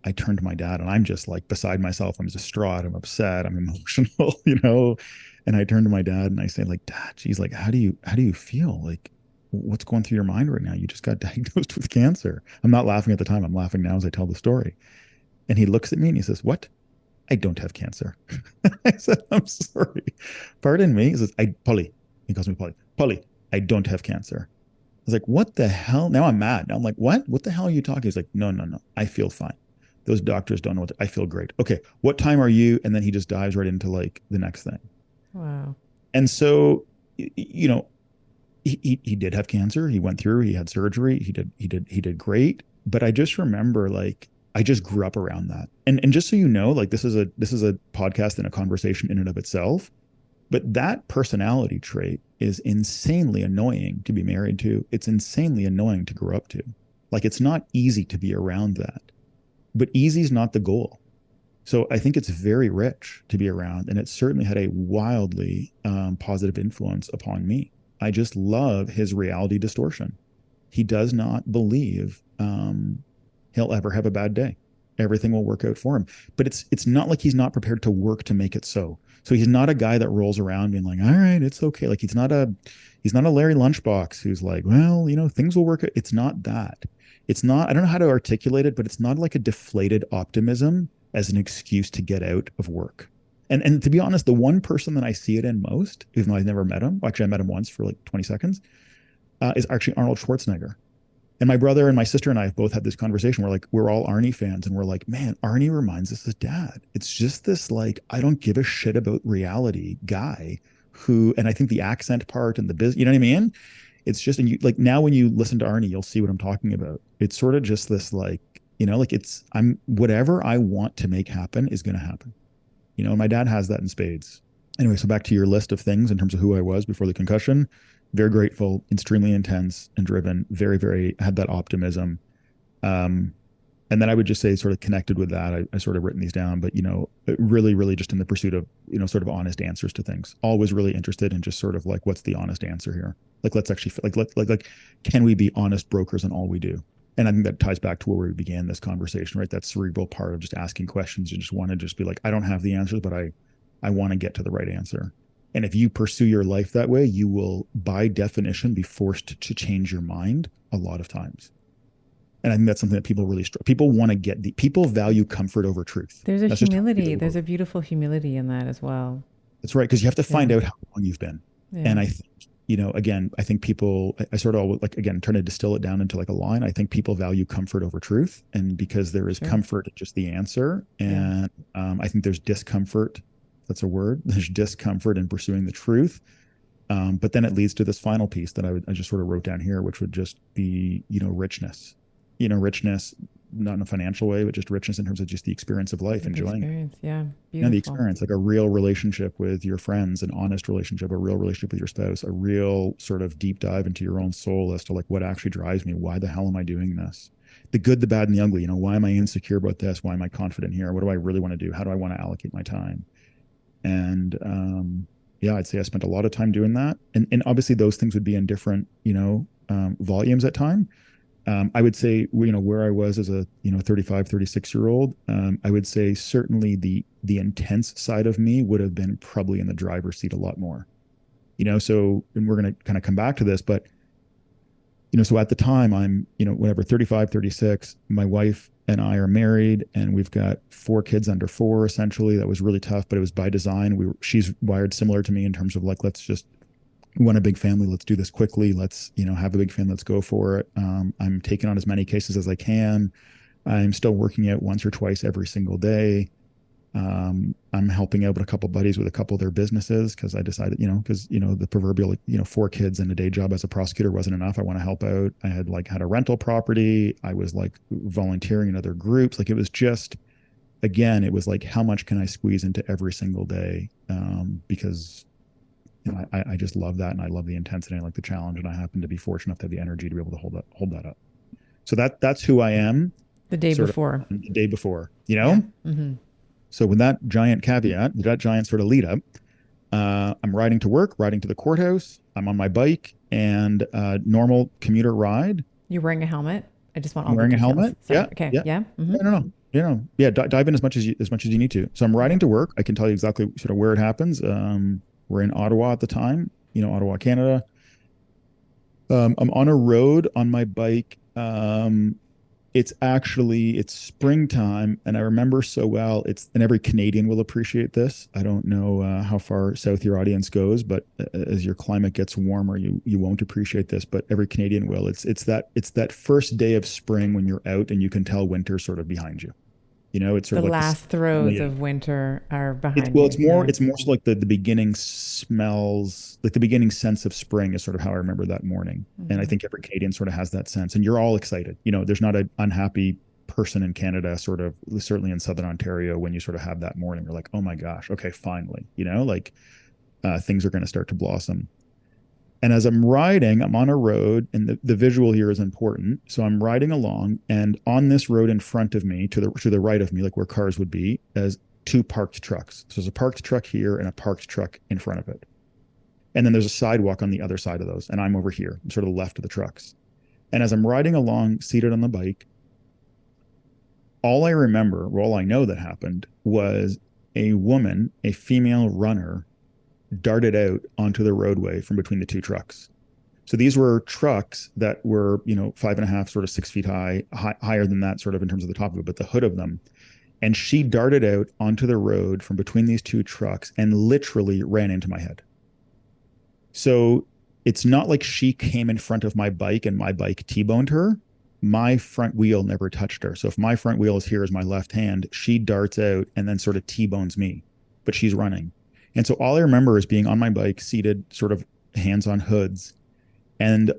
I turned to my dad and I'm just like beside myself. I'm distraught. I'm upset. I'm emotional, And I turned to my dad and I say, like, Dad, geez, like, how do you feel? Like, what's going through your mind right now? You just got diagnosed with cancer. I'm not laughing at the time. I'm laughing now as I tell the story. And he looks at me and he says, what? I don't have cancer. I said, I'm sorry. Pardon me. He says, Polly. He calls me Polly. Polly, I don't have cancer. I was like, what the hell? Now I'm mad. Now I'm like, what? What the hell are you talking? He's like, no. I feel fine. Those doctors don't know I feel great. Okay. What time are you? And then he just dives right into like the next thing. Wow. And so, he did have cancer. He went through, he had surgery. He did great. But I just remember, like, I just grew up around that. And just so you know, like, this is a podcast and a conversation in and of itself, but that personality trait is insanely annoying to be married to. It's insanely annoying to grow up to. Like, it's not easy to be around that, but easy is not the goal. So I think it's very rich to be around, and it certainly had a wildly positive influence upon me. I just love his reality distortion. He does not believe he'll ever have a bad day. Everything will work out for him. But it's not like he's not prepared to work to make it so. So he's not a guy that rolls around being like, all right, it's okay. Like he's not a Larry Lunchbox who's like, well, things will work out. It's not that. It's not, I don't know how to articulate it, but it's not like a deflated optimism as an excuse to get out of work. And to be honest, the one person that I see it in most, even though I've never met him, actually I met him once for like 20 seconds, is actually Arnold Schwarzenegger. And my brother and my sister and I have both had this conversation. We're all Arnie fans, and we're like, man, Arnie reminds us of Dad. It's just this, like, I don't give a shit about reality guy who, and I think the accent part and the business, you know what I mean? It's just, and you, like, now when you listen to Arnie, you'll see what I'm talking about. It's sort of just this, like, like whatever I want to make happen is going to happen. My dad has that in spades. Anyway, so back to your list of things in terms of who I was before the concussion. Very grateful, extremely intense and driven, very, very, had that optimism. And then I would just say, sort of connected with that, I sort of written these down, but, really, really just in the pursuit of, sort of honest answers to things. Always really interested in just sort of like, what's the honest answer here? Like, let's actually, like, can we be honest brokers in all we do? And I think that ties back to where we began this conversation, right? That cerebral part of just asking questions. You just want to just be like, I don't have the answers, but I want to get to the right answer. And if you pursue your life that way, you will, by definition, be forced to change your mind a lot of times. And I think that's something that people really people want to get people value comfort over truth. There's a That's just how we humility. do the There's world. a beautiful humility in that as well. That's right. Because you have to Yeah. find out how long you've been. Yeah. And I think, again, I think people, I sort of like, again, trying to distill it down into like a line. I think people value comfort over truth. And because there is Sure. comfort in just the answer. Yeah. And I think there's discomfort. That's a word. There's discomfort in pursuing the truth. But then it leads to this final piece that I just sort of wrote down here, which would just be, richness, richness, not in a financial way, but just richness in terms of just the experience of life, The enjoying it. experience. Yeah. The Beautiful. experience, like a real relationship with your friends, an honest relationship, a real relationship with your spouse, a real sort of deep dive into your own soul as to like what actually drives me. Why the hell am I doing this? The good, the bad, and the ugly. Why am I insecure about this? Why am I confident here? What do I really want to do? How do I want to allocate my time? And yeah, I'd say I spent a lot of time doing that. And obviously those things would be in different, volumes at time. I would say, where I was as a, 35, 36-year old, I would say certainly the intense side of me would have been probably in the driver's seat a lot more, so, and we're going to kind of come back to this, but, so at the time I'm, whatever, 35, 36, my wife and I are married and we've got 4 kids under 4, essentially. That was really tough, but it was by design. She's wired similar to me in terms of like, let's just, we want a big family. Let's do this quickly. Let's, have a big family. Let's go for it. I'm taking on as many cases as I can. I'm still working out once or twice every single day. I'm helping out with a couple of buddies with a couple of their businesses because I decided, because, the proverbial, 4 kids and a day job as a prosecutor wasn't enough. I want to help out. I had a rental property. I was like volunteering in other groups. Like it was just, again, it was like, how much can I squeeze into every single day? Because I just love that, and I love the intensity, and I like the challenge, and I happen to be fortunate enough to have the energy to be able to hold that up. So that's who I am, The day sort of before. the day before, Yeah. Mm-hmm. So with that giant caveat, that giant sort of lead up, I'm riding to work, riding to the courthouse. I'm on my bike and normal commuter ride. You're wearing a helmet. I just want I'm all the wearing a details. helmet. Sorry. Yeah, Okay. yeah. Yeah. Mm-hmm. No. Yeah. Dive in as much as you need to. So I'm riding Okay. to work. I can tell you exactly sort of where it happens. We're in Ottawa at the time. Ottawa, Canada. I'm on a road on my bike. It's springtime, and I remember so well. And every Canadian will appreciate this. I don't know how far south your audience goes, but as your climate gets warmer, you won't appreciate this. But every Canadian will. It's that first day of spring when you're out and you can tell winter's sort of behind you. It's sort The of like last throes of winter are it's behind well, you. Yeah. it's more so like the beginning smells, like the beginning sense of spring is sort of how I remember that morning. And I Mm-hmm. think every Canadian sort of has that sense. And you're all excited. There's not an unhappy person in Canada, sort of, certainly in Southern Ontario, when you sort of have that morning. You're like, oh my gosh, okay, finally, like things are going to start to blossom. And as I'm riding, I'm on a road, and the visual here is important. So I'm riding along, and on this road in front of me, to the right of me, like where cars would be, as 2 parked trucks. So there's a parked truck here and a parked truck in front of it. And then there's a sidewalk on the other side of those. And I'm over here, I'm sort of left of the trucks. And as I'm riding along, seated on the bike, all I remember, or all I know that happened, was a woman, a female runner, darted out onto the roadway from between the 2 trucks. So these were trucks that were, 5.5, sort of 6 feet higher than that, sort of in terms of the top of it, but the hood of them. And she darted out onto the road from between these 2 trucks and literally ran into my head. So it's not like she came in front of my bike and my bike T-boned her. My front wheel never touched her. So if my front wheel is here as my left hand, she darts out and then sort of T-bones me, but she's running. And so all I remember is being on my bike, seated, sort of hands on hoods. And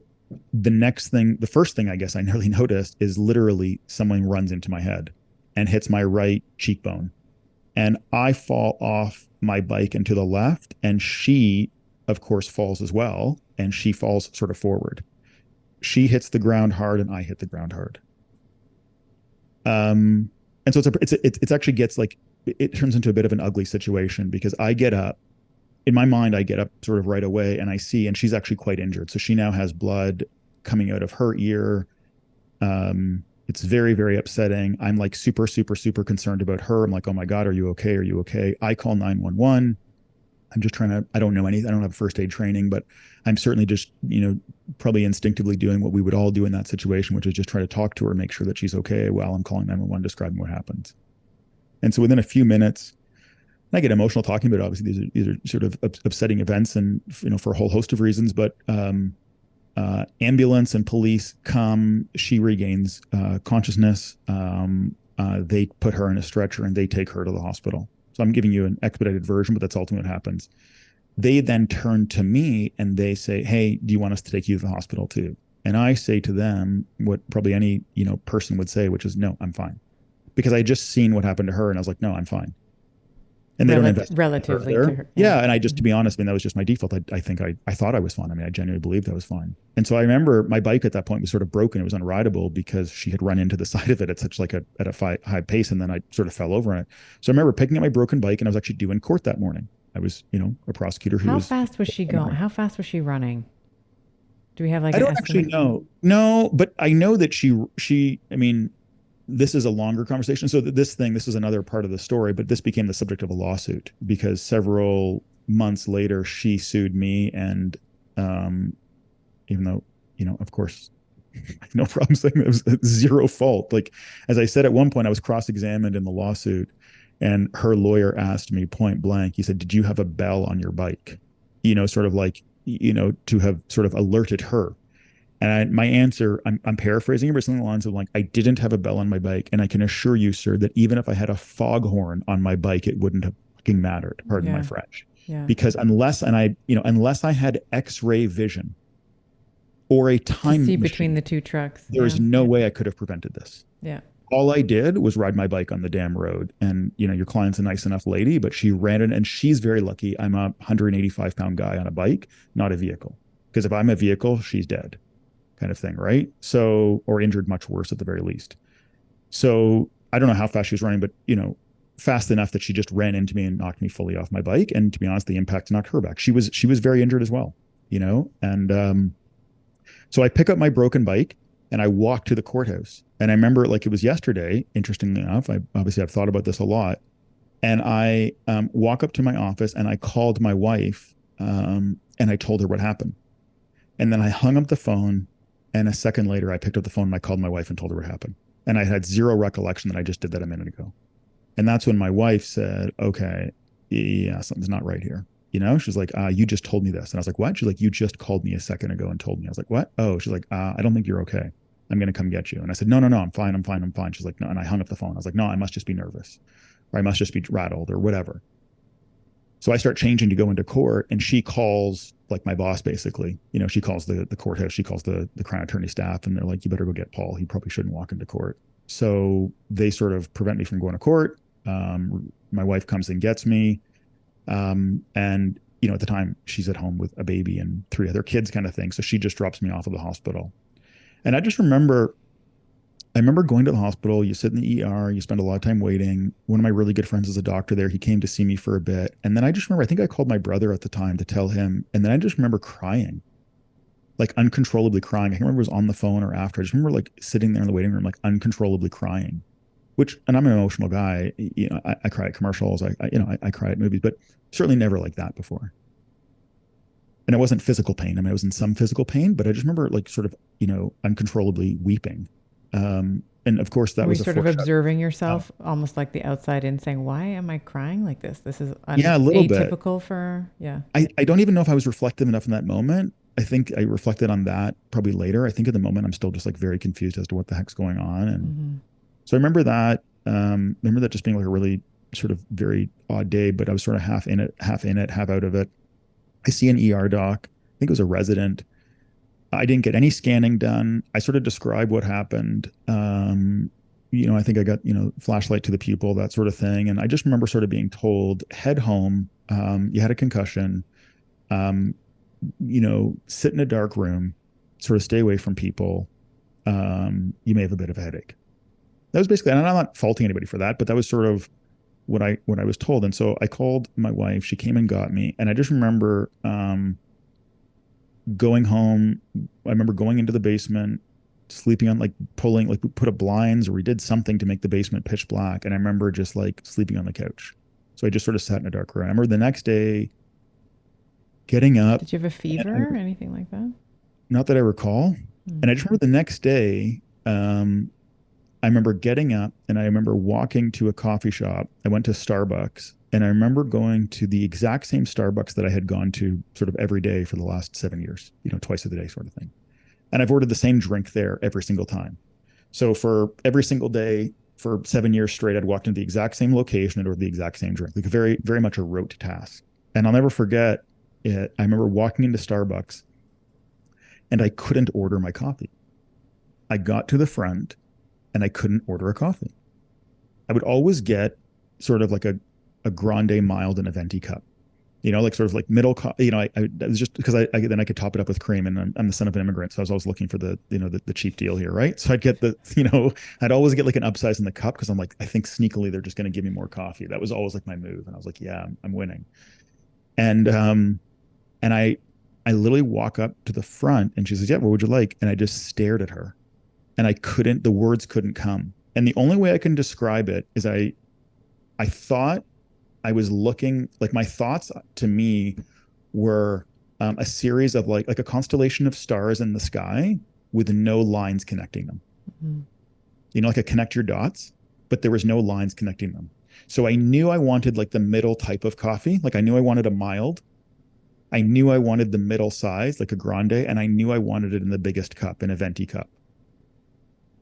the first thing I guess I nearly noticed is literally someone runs into my head and hits my right cheekbone. And I fall off my bike and to the left. And she, of course, falls as well. And she falls sort of forward. She hits the ground hard and I hit the ground hard. And so it's actually gets like, it turns into a bit of an ugly situation because I get up, in my mind, I get up sort of right away and I see, and she's actually quite injured. So she now has blood coming out of her ear. It's very, very upsetting. I'm like super, super, super concerned about her. I'm like, oh my God, are you okay? Are you okay? I call 911. I'm just trying to, I don't know anything. I don't have first aid training, but I'm certainly just, probably instinctively doing what we would all do in that situation, which is just try to talk to her, make sure that she's okay while I'm calling 911, describing what happens. And so within a few minutes, I get emotional talking about it. Obviously these are sort of upsetting events and, for a whole host of reasons, but, ambulance and police come. She regains consciousness. They put her in a stretcher and they take her to the hospital. So I'm giving you an expedited version, but that's ultimately what happens. They then turn to me and they say, "Hey, do you want us to take you to the hospital too?" And I say to them what probably any person would say, which is, "No, I'm fine," because I just seen what happened to her, and I was like, "No, I'm fine." And they don't investigate Relatively to further. her. Yeah. Yeah, and I just, to be honest, I mean, that was just my default. I think I thought I was fine. I mean, I genuinely believed I was fine. And so I remember my bike at that point was sort of broken. It was unrideable because she had run into the side of it at such like at a high pace, and then I sort of fell over on it. So I remember picking up my broken bike, and I was actually due in court that morning. I was, a prosecutor who How was. fast was she going? How fast was she running? Do we have like I an don't actually estimate? know. No, but I know that she. I mean, this is a longer conversation. So this is another part of the story, but this became the subject of a lawsuit because several months later, she sued me. And even though, of course, I have no problem saying it was zero fault. Like, as I said, at one point, I was cross-examined in the lawsuit and her lawyer asked me point blank, he said, "Did you have a bell on your bike?" Sort of like, to have sort of alerted her. And my answer, I'm paraphrasing it, but something along the lines of like, I didn't have a bell on my bike. And I can assure you, sir, that even if I had a foghorn on my bike, it wouldn't have fucking mattered. Pardon my Yeah. French. Yeah. Because unless I had X-ray vision or a To time see between machine, the two trucks. there is Yeah. no way I could have prevented this. Yeah. All I did was ride my bike on the damn road. And, your client's a nice enough lady, but she ran it and she's very lucky. I'm a 185-pound guy on a bike, not a vehicle. Because if I'm a vehicle, she's dead, kind of thing, right? So, or injured much worse at the very least. So I don't know how fast she was running, but fast enough that she just ran into me and knocked me fully off my bike. And to be honest, the impact knocked her back. She was very injured as well, and so I pick up my broken bike and I walk to the courthouse. And I remember it like it was yesterday. Interestingly enough, I've thought about this a lot. And I walk up to my office and I called my wife, and I told her what happened. And then I hung up the phone. And a second later, I picked up the phone and I called my wife and told her what happened. And I had zero recollection that I just did that a minute ago. And that's when my wife said, "Okay, yeah, something's not right here." She's like, "You just told me this." And I was like, "What?" She's like, "You just called me a second ago and told me." I was like, "What?" Oh, she's like, "I don't think you're okay. I'm going to come get you." And I said, "No, no, no, I'm fine. I'm fine. I'm fine." She's like, "No." And I hung up the phone. I was like, "No, I must just be nervous or I must just be rattled or whatever." So I start changing to go into court, and she calls like my boss, basically. She calls the courthouse, she calls the crown attorney staff, and they're like, "You better go get Paul. He probably shouldn't walk into court." So they sort of prevent me from going to court. My wife comes and gets me. And, at the time, she's at home with a baby and three other kids, kind of thing. So she just drops me off at the hospital. And I remember going to the hospital. You sit in the ER, you spend a lot of time waiting. One of my really good friends is a doctor there. He came to see me for a bit. And then I just remember, I think I called my brother at the time to tell him. And then I just remember crying, like uncontrollably crying. I can't remember if it was on the phone or after. I just remember like sitting there in the waiting room, like uncontrollably crying, and I'm an emotional guy. I cry at commercials. I cry at movies, but certainly never like that before. And it wasn't physical pain. I mean, I was in some physical pain, but I just remember like sort of, uncontrollably weeping. And of course, that Were you was a sort of foreshadow. observing Oh, yourself almost like the outside in saying, why am I crying like this? This is yeah, a little bit. atypical for, yeah. I don't even know if I was reflective enough in that moment. I think I reflected on that probably later. I think at the moment I'm still just like very confused as to what the heck's going on. And Hmm. so I remember that. Remember that just being like a really sort of very odd day, but I was sort of half in it, half out of it. I see an ER doc. I think it was a resident. I didn't get any scanning done. I sort of describe what happened. I think I got, flashlight to the pupil, that sort of thing. And I just remember sort of being told, head home. You had a concussion. Um, sit in a dark room, sort of stay away from people. You may have a bit of a headache. That was basically, and I'm not faulting anybody for that, but that was sort of what I was told. And so I called my wife. She came and got me, and I just remember going home. I remember going into the basement. sleeping on like pulling, like we put up blinds or we did something to make the basement pitch black. And I remember just like sleeping on the couch. So I just sort of sat in a dark room. I remember the next day getting up, Did you have a fever or anything like that? not that I recall. Mm. And I just remember the next day, I remember getting up and I remember walking to a coffee shop. I went to Starbucks and I remember going to the exact same Starbucks that I had gone to sort of every day for the last 7 years, twice a day sort of thing. And I've ordered the same drink there every single time. So for every single day for 7 years straight, I'd walked into the exact same location and ordered the exact same drink, like very, very much a rote task. And I'll never forget it. I remember walking into Starbucks and I couldn't order my coffee. I got to the front and I couldn't order a coffee. I would always get sort of like a grande mild and a venti cup, like sort of like middle, I was just because then I could top it up with cream and I'm the son of an immigrant. So I was always looking for the cheap deal here. Right. So I'd get I'd always get like an upsize in the cup because I'm like, I think sneakily they're just going to give me more coffee. That was always like my move. And I was like, yeah, I'm winning. And, and I literally walk up to the front and she says, yeah, what would you like? And I just stared at her and the words couldn't come. And the only way I can describe it is I thought I was looking, like my thoughts to me were a series of like a constellation of stars in the sky with no lines connecting them. Mm-hmm. Like a connect your dots, but there was no lines connecting them. So I knew I wanted like the middle type of coffee. Like I knew I wanted a mild. I knew I wanted the middle size, like a grande, and I knew I wanted it in the biggest cup, in a venti cup.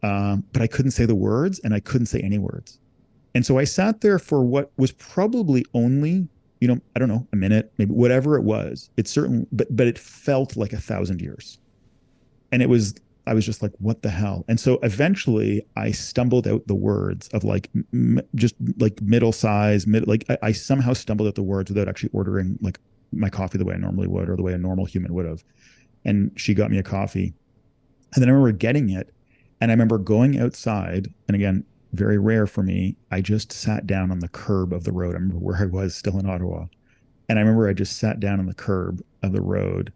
But I couldn't say the words and I couldn't say any words. And so I sat there for what was probably only, I don't know, a minute, maybe whatever it was. It certainly, but it felt like 1,000 years. And I was just like, what the hell? And so eventually I stumbled out the words of like, just like middle size, like I somehow stumbled out the words without actually ordering like my coffee the way I normally would or the way a normal human would have. And she got me a coffee. And then I remember getting it. And I remember going outside. And again, very rare for me. I just sat down on the curb of the road. I remember where I was still in Ottawa. And I remember I just sat down on the curb of the road.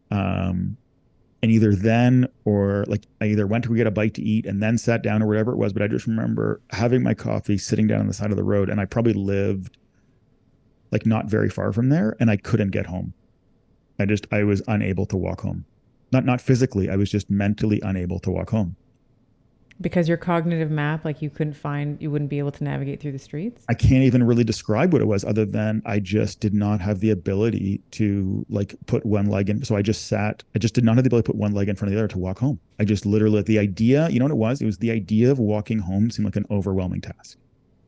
And either then or like I either went to get a bite to eat and then sat down or whatever it was. But I just remember having my coffee, sitting down on the side of the road. And I probably lived like not very far from there. And I couldn't get home. I was unable to walk home. Not physically. I was just mentally unable to walk home. Because your cognitive map, like you wouldn't be able to navigate through the streets? I can't even really describe what it was other than I just did not have the ability to like put one leg in. So I just did not have the ability to put one leg in front of the other to walk home. I just literally, the idea, you know what it was? It was the idea of walking home seemed like an overwhelming task.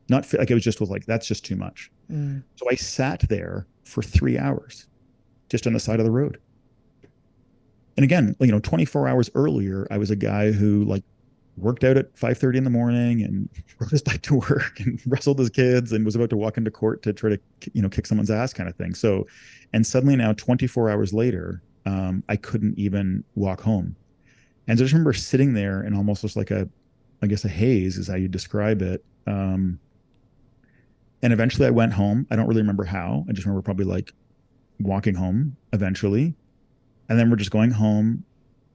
Not like it was like, that's just too much. Mm. So I sat there for 3 hours just on the side of the road. And again, 24 hours earlier, I was a guy who like worked out at 5:30 in the morning and rode his bike to work and wrestled his kids and was about to walk into court to try to, kick someone's ass kind of thing. So, and suddenly now 24 hours later, I couldn't even walk home. And so I just remember sitting there and almost just like I guess a haze is how you describe it. And eventually I went home. I don't really remember how. I just remember probably like walking home eventually. And then we're just going home.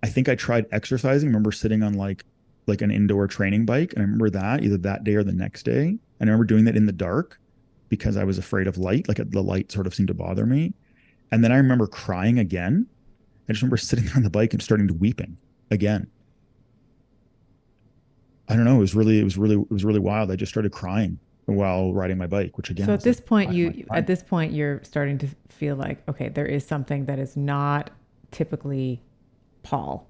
I think I tried exercising. I remember sitting on like an indoor training bike. And I remember that either that day or the next day. And I remember doing that in the dark because I was afraid of light. Like the light sort of seemed to bother me. And then I remember crying again. I just remember sitting on the bike and starting to weeping again. I don't know. It was really wild. I just started crying while riding my bike, which again, so at this like, point, you're starting to feel like, okay, there is something that is not typically Paul,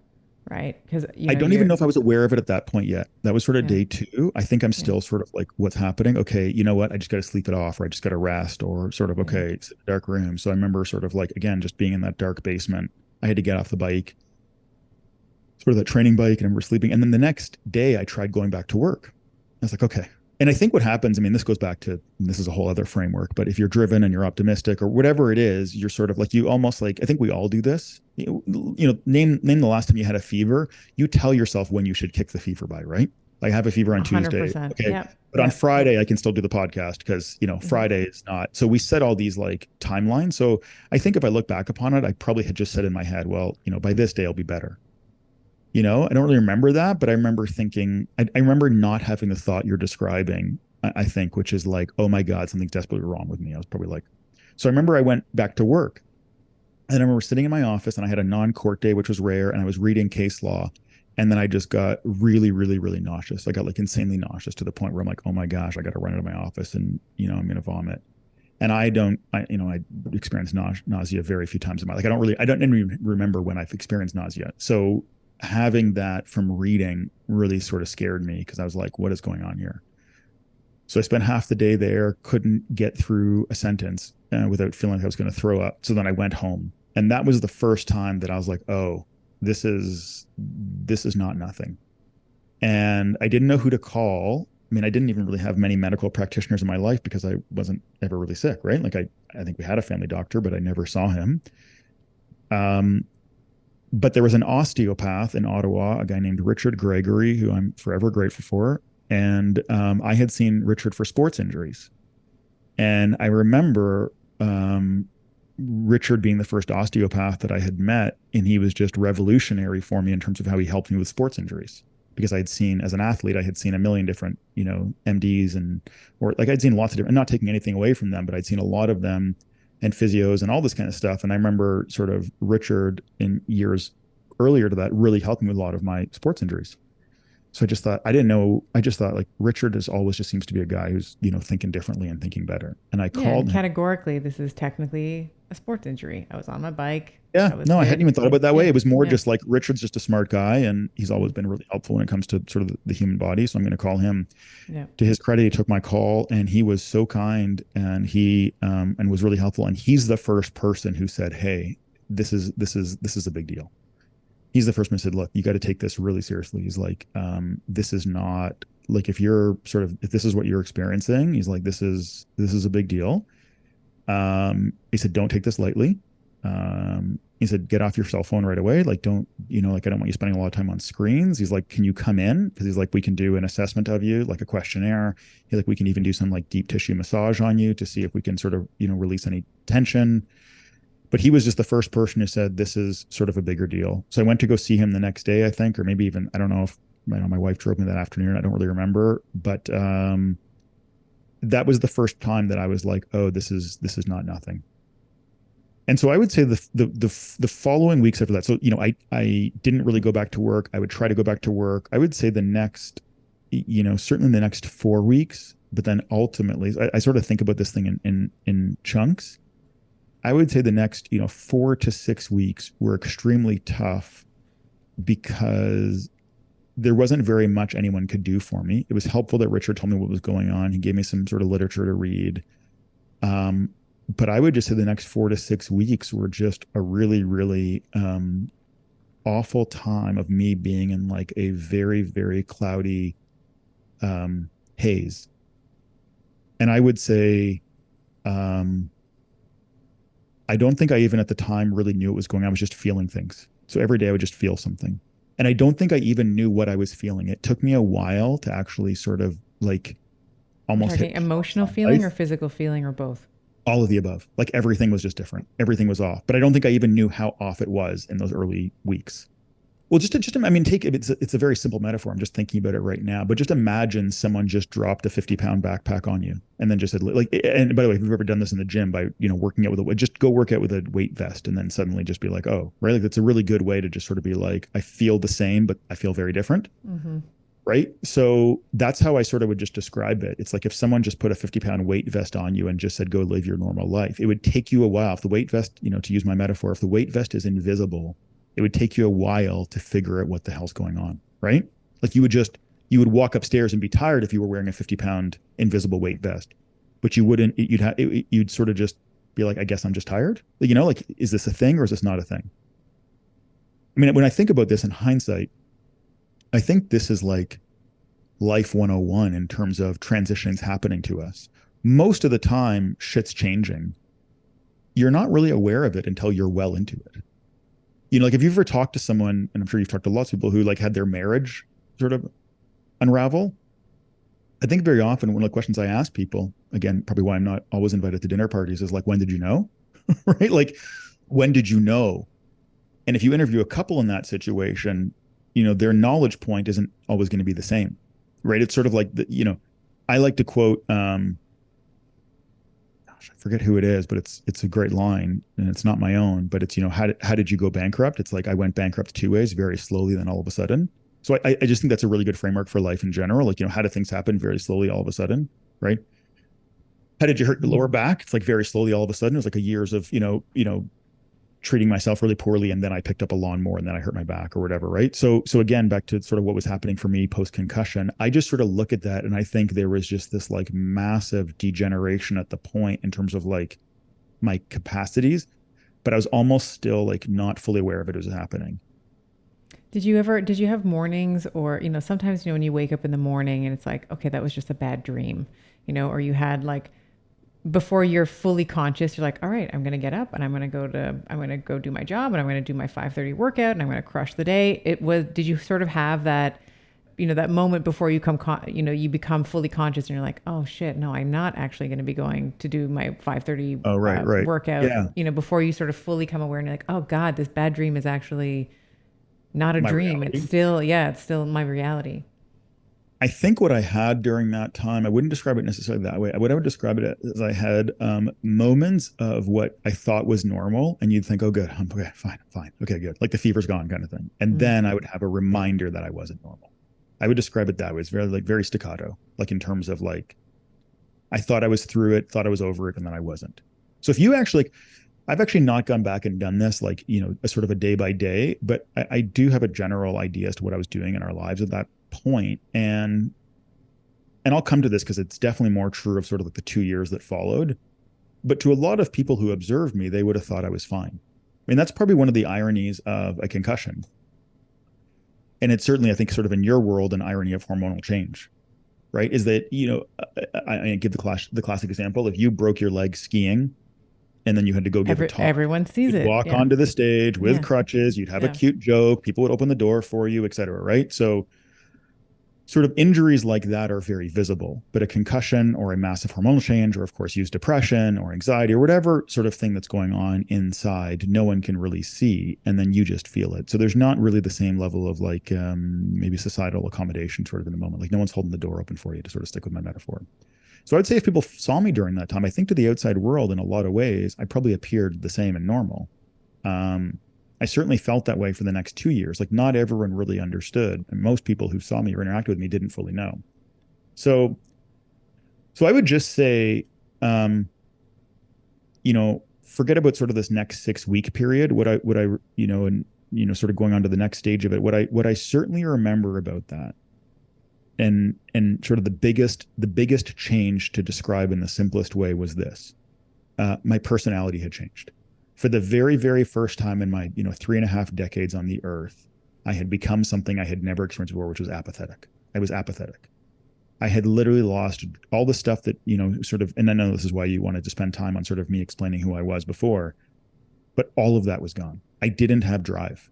right? Because I don't even know if I was aware of it at that point yet. That was sort of day 2. I think I'm still sort of like, what's happening? Okay, you know what? I just got to sleep it off, or I just got to rest, or sort of, okay, it's a dark room. So I remember sort of like, again, just being in that dark basement. I had to get off the bike, sort of that training bike, and I remember sleeping. And then the next day I tried going back to work. I was like, okay. And I think what happens, I mean, this goes back to, this is a whole other framework, but if you're driven and you're optimistic or whatever it is, you're sort of like, you almost like, I think we all do this. Name the last time you had a fever. You tell yourself when you should kick the fever by, right? Like I have a fever on 100%. Tuesday. Okay. Yep. But on Friday, I can still do the podcast because, Friday is not. So we set all these like timelines. So I think if I look back upon it, I probably had just said in my head, well, by this day, I'll be better. I don't really remember that, but I remember thinking, I remember not having the thought you're describing, I think, which is like, oh my God, something's desperately wrong with me. I was probably like, so I remember I went back to work, and I remember sitting in my office, and I had a non-court day, which was rare, and I was reading case law. And then I just got really, really, really nauseous. I got like insanely nauseous to the point where I'm like, oh my gosh, I got to run out of my office and, I'm going to vomit. And I experienced nausea very few times in my life. I don't even remember when I've experienced nausea. So having that from reading really sort of scared me because I was like, what is going on here? So I spent half the day there, couldn't get through a sentence without feeling like I was going to throw up. So then I went home. And that was the first time that I was like, oh, this is not nothing. And I didn't know who to call. I mean, I didn't even really have many medical practitioners in my life because I wasn't ever really sick, right? Like I think we had a family doctor, but I never saw him. Um, but there was an osteopath in Ottawa, a guy named Richard Gregory, who I'm forever grateful for. And I had seen Richard for sports injuries. And I remember Richard being the first osteopath that I had met, and he was just revolutionary for me in terms of how he helped me with sports injuries. Because I had seen, as an athlete, I had seen a million different, MDs or like I'd seen lots of different, not taking anything away from them, but I'd seen a lot of them and physios and all this kind of stuff. And I remember sort of Richard in years earlier to that really helped me with a lot of my sports injuries. So I just thought, I didn't know. I just thought like Richard is always just seems to be a guy who's, thinking differently and thinking better. And I Yeah, and called him. categorically, this is technically a sports injury. I was on my bike. Yeah, I was no, I hadn't hit. even thought about it that way. Yeah, It was more yeah, just like Richard's just a smart guy and he's always been really helpful when it comes to sort of the human body. So I'm going to call him. yeah. To his credit, he took my call and he was so kind and he and was really helpful. And he's the first person who said, "Hey, this is a big deal." He's the first one who said, "Look, you got to take this really seriously." He's like, "This is not like if this is what you're experiencing." He's like, "This is a big deal." He said, "Don't take this lightly." He said, "Get off your cell phone right away. Like, don't, like, I don't want you spending a lot of time on screens." He's like, "Can you come in?" Because he's like, "We can do an assessment of you, like a questionnaire." He's like, "We can even do some like deep tissue massage on you to see if we can sort of, release any tension." But he was just the first person who said, "This is sort of a bigger deal." So I went to go see him the next day, I think, or maybe even, I don't know if, my wife drove me that afternoon. I don't really remember. But that was the first time that I was like, "Oh, this is not nothing." And so I would say the following weeks after that. So I didn't really go back to work. I would try to go back to work. I would say the next, certainly the next 4 weeks. But then ultimately, I sort of think about this thing in chunks. I would say the next 4 to 6 weeks were extremely tough because there wasn't very much anyone could do for me. It was helpful that Richard told me what was going on. He gave me some sort of literature to read. Um, but I would just say the next 4 to 6 weeks were just a really, really awful time of me being in like a very, very cloudy haze. And I would say, um, I don't think I even at the time really knew what was going on. I was just feeling things. So every day I would just feel something. And I don't think I even knew what I was feeling. It took me a while to actually sort of like We're almost talking hit pause emotional on feeling or life. physical feeling or both. All of the above. Like everything was just different. Everything was off. But I don't think I even knew how off it was in those early weeks. Well, I mean, take it. It's a very simple metaphor. I'm just thinking about it right now. But just imagine someone just dropped a 50-pound backpack on you and then just said, like, and by the way, if you've ever done this in the gym by, working out with just go work out with a weight vest and then suddenly just be like, oh, right. Like that's a really good way to just sort of be like, I feel the same, but I feel very different. Mm-hmm. Right. So that's how I sort of would just describe it. It's like if someone just put a 50-pound weight vest on you and just said, go live your normal life, it would take you a while. If the weight vest, to use my metaphor, if the weight vest is invisible, it would take you a while to figure out what the hell's going on. Right. Like you would walk upstairs and be tired if you were wearing a 50-pound invisible weight vest, but you wouldn't, you'd sort of just be like, I guess I'm just tired. Like, is this a thing or is this not a thing? I mean, when I think about this in hindsight, I think this is like life 101 in terms of transitions happening to us. Most of the time, shit's changing. You're not really aware of it until you're well into it. Like if you've ever talked to someone, and I'm sure you've talked to lots of people who like had their marriage sort of unravel. I think very often one of the questions I ask people, again, probably why I'm not always invited to dinner parties, is like, when did you know? Right? Like, when did you know? And if you interview a couple in that situation, their knowledge point isn't always going to be the same, right? It's sort of like I like to quote, gosh, I forget who it is, but it's a great line, and it's not my own, but it's, how did you go bankrupt? It's like, I went bankrupt two ways, very slowly, then all of a sudden. So I just think that's a really good framework for life in general. Like, how do things happen very slowly, all of a sudden, right? How did you hurt your lower back? It's like very slowly, all of a sudden. It was like a years of, treating myself really poorly, and then I picked up a lawnmower, and then I hurt my back or whatever, right? So again, back to sort of what was happening for me post concussion, I just sort of look at that, and I think there was just this like massive degeneration at the point in terms of like my capacities, but I was almost still like not fully aware of it was happening. Did you have mornings or, sometimes, when you wake up in the morning and it's like, okay, that was just a bad dream, or you had like, before you're fully conscious, you're like, all right, I'm going to get up and I'm going to go do my job, and I'm going to do my 5:30 workout, and I'm going to crush the day. Did you sort of have that, that moment before you become fully conscious and you're like, oh shit, no, I'm not actually going to be going to do my 5:30 Oh, right, right. workout, Yeah. before you sort of fully come aware and you're like, oh God, this bad dream is actually not a My dream. It's reality. still, yeah, it's still my reality. I think what I had during that time, I wouldn't describe it necessarily that way. What I would describe it as, I had moments of what I thought was normal, and you'd think, "Oh, good, I'm okay, fine, fine, okay, good," like the fever's gone, kind of thing. And Mm. then I would have a reminder that I wasn't normal. I would describe it that way. It's very like very staccato, like in terms of like I thought I was through it, thought I was over it, and then I wasn't. So if you actually, like, I've actually not gone back and done this, like, a sort of a day by day, but I do have a general idea as to what I was doing in our lives at that point. And I'll come to this because it's definitely more true of sort of like the 2 years that followed. But to a lot of people who observed me, they would have thought I was fine. I mean, that's probably one of the ironies of a concussion. And it's certainly, I think, sort of in your world, an irony of hormonal change, right? Is that, I give the classic example. If you broke your leg skiing and then you had to go give a talk, Everyone sees you'd it. walk Yeah. onto the stage with Yeah. crutches, you'd have a Yeah. cute joke, people would open the door for you, et cetera, right? So sort of injuries like that are very visible, but a concussion or a massive hormonal change, or of course use depression or anxiety or whatever sort of thing that's going on inside, no one can really see, and then you just feel it. So there's not really the same level of like maybe societal accommodation sort of in the moment. Like no one's holding the door open for you, to sort of stick with my metaphor. So I'd say if people saw me during that time, I think to the outside world in a lot of ways, I probably appeared the same and normal. Um, I certainly felt that way for the next 2 years. Like not everyone really understood, and most people who saw me or interacted with me didn't fully know. So, so I would just say, um, forget about sort of this next 6 week period. And sort of going on to the next stage of it. What I certainly remember about that, and sort of the biggest change to describe in the simplest way was this: my personality had changed. For the very, very first time in my 3.5 decades on the earth, I had become something I had never experienced before, which was apathetic. I was apathetic. I had literally lost all the stuff that, sort of, and I know this is why you wanted to spend time on sort of me explaining who I was before, but all of that was gone. I didn't have drive.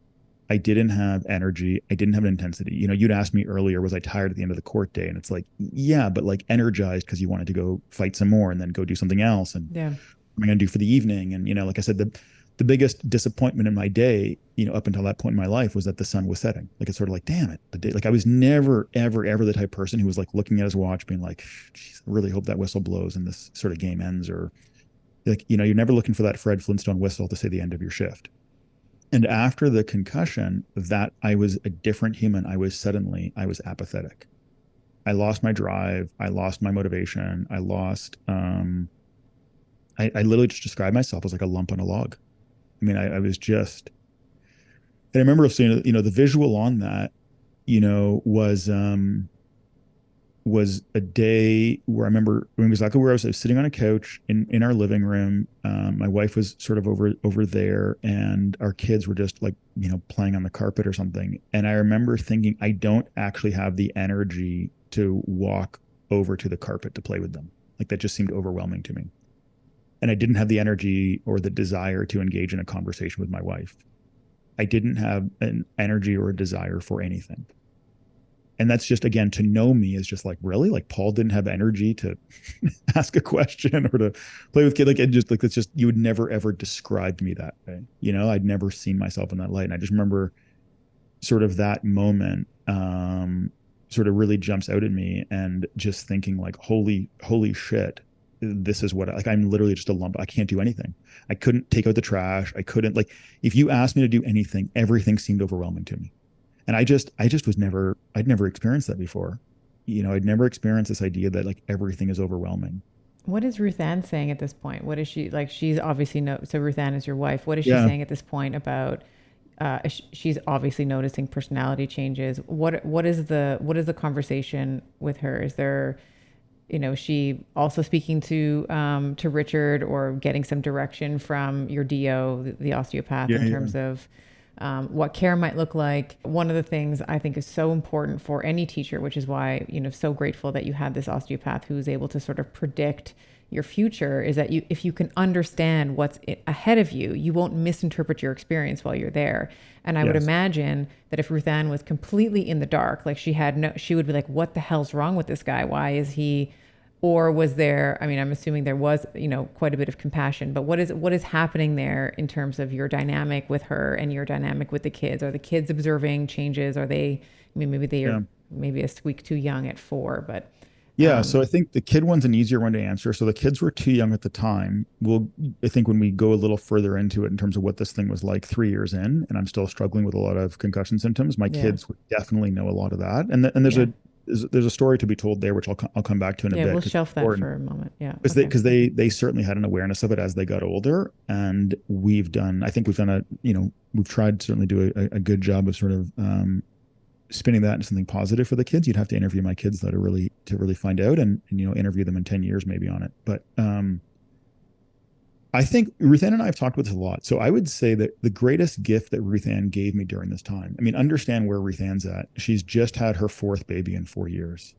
I didn't have energy. I didn't have an intensity. You'd asked me earlier, was I tired at the end of the court day? And it's like, yeah, but like energized because you wanted to go fight some more and then go do something else. And Yeah. what am I going to do for the evening? And, like I said, the biggest disappointment in my day, up until that point in my life, was that the sun was setting. Like, it's sort of like, damn it, the day. Like, I was never, ever, ever the type of person who was like looking at his watch, being like, geez, I really hope that whistle blows and this sort of game ends. Or like, you're never looking for that Fred Flintstone whistle to say the end of your shift. And after the concussion, that I was a different human. I was apathetic. I lost my drive. I lost my motivation. I literally just described myself as like a lump on a log. I mean, I was just, and I remember seeing, the visual on that, you know, was, um, was a day where I remember exactly where I was sitting on a couch in our living room. My wife was sort of over there, and our kids were just like, playing on the carpet or something. And I remember thinking, I don't actually have the energy to walk over to the carpet to play with them. Like that just seemed overwhelming to me. And I didn't have the energy or the desire to engage in a conversation with my wife. I didn't have an energy or a desire for anything. And that's just, again, to know me is just like, really, like Paul didn't have energy to ask a question or to play with kids. Like, it just like, it's just, you would never ever describe me that way. I'd never seen myself in that light. And I just remember sort of that moment sort of really jumps out at me, and just thinking like, holy shit, this is what, like, I'm literally just a lump. I can't do anything. I couldn't take out the trash. I couldn't, like, if you asked me to do anything, everything seemed overwhelming to me. And I just was never, I'd never experienced that before. I'd never experienced this idea that like everything is overwhelming. What is Ruth Ann saying at this point? What is she like? She's obviously no. So Ruth Ann is your wife. What is she Yeah. saying at this point about? She's obviously noticing personality changes. What is the conversation with her? Is there, she also speaking to Richard, or getting some direction from your DO, the osteopath, Yeah. in Yeah. terms of what care might look like. One of the things I think is so important for any teacher, which is why, so grateful that you had this osteopath who is able to sort of predict your future, is that if you can understand what's ahead of you, you won't misinterpret your experience while you're there. And I would Yes. imagine that if Ruth Ann was completely in the dark, like she would be like, what the hell's wrong with this guy? Why is he, or was there, I mean, I'm assuming there was, quite a bit of compassion, but what is happening there in terms of your dynamic with her and your dynamic with the kids? Are the kids observing changes? Are they, I mean, maybe they are Yeah. maybe a squeak too young at 4, but Yeah, so I think the kid one's an easier one to answer. So the kids were too young at the time. I think when we go a little further into it in terms of what this thing was like 3 years in, and I'm still struggling with a lot of concussion symptoms, my yeah, kids would definitely know a lot of that. And yeah, there's a story to be told there, which I'll come back to in a yeah, bit, we'll because it's shelf that important. for a moment. Yeah. Because Okay. they certainly had an awareness of it as they got older, and I think we've done we've tried to certainly do a good job of sort of spinning that into something positive for the kids. You'd have to interview my kids that are really to really find out, and interview them in 10 years maybe on it. But I think Ruth Ann and I have talked about this a lot. So I would say that the greatest gift that Ruth Ann gave me during this time, I mean, understand where Ruth Ann's at. She's just had her fourth baby in 4 years.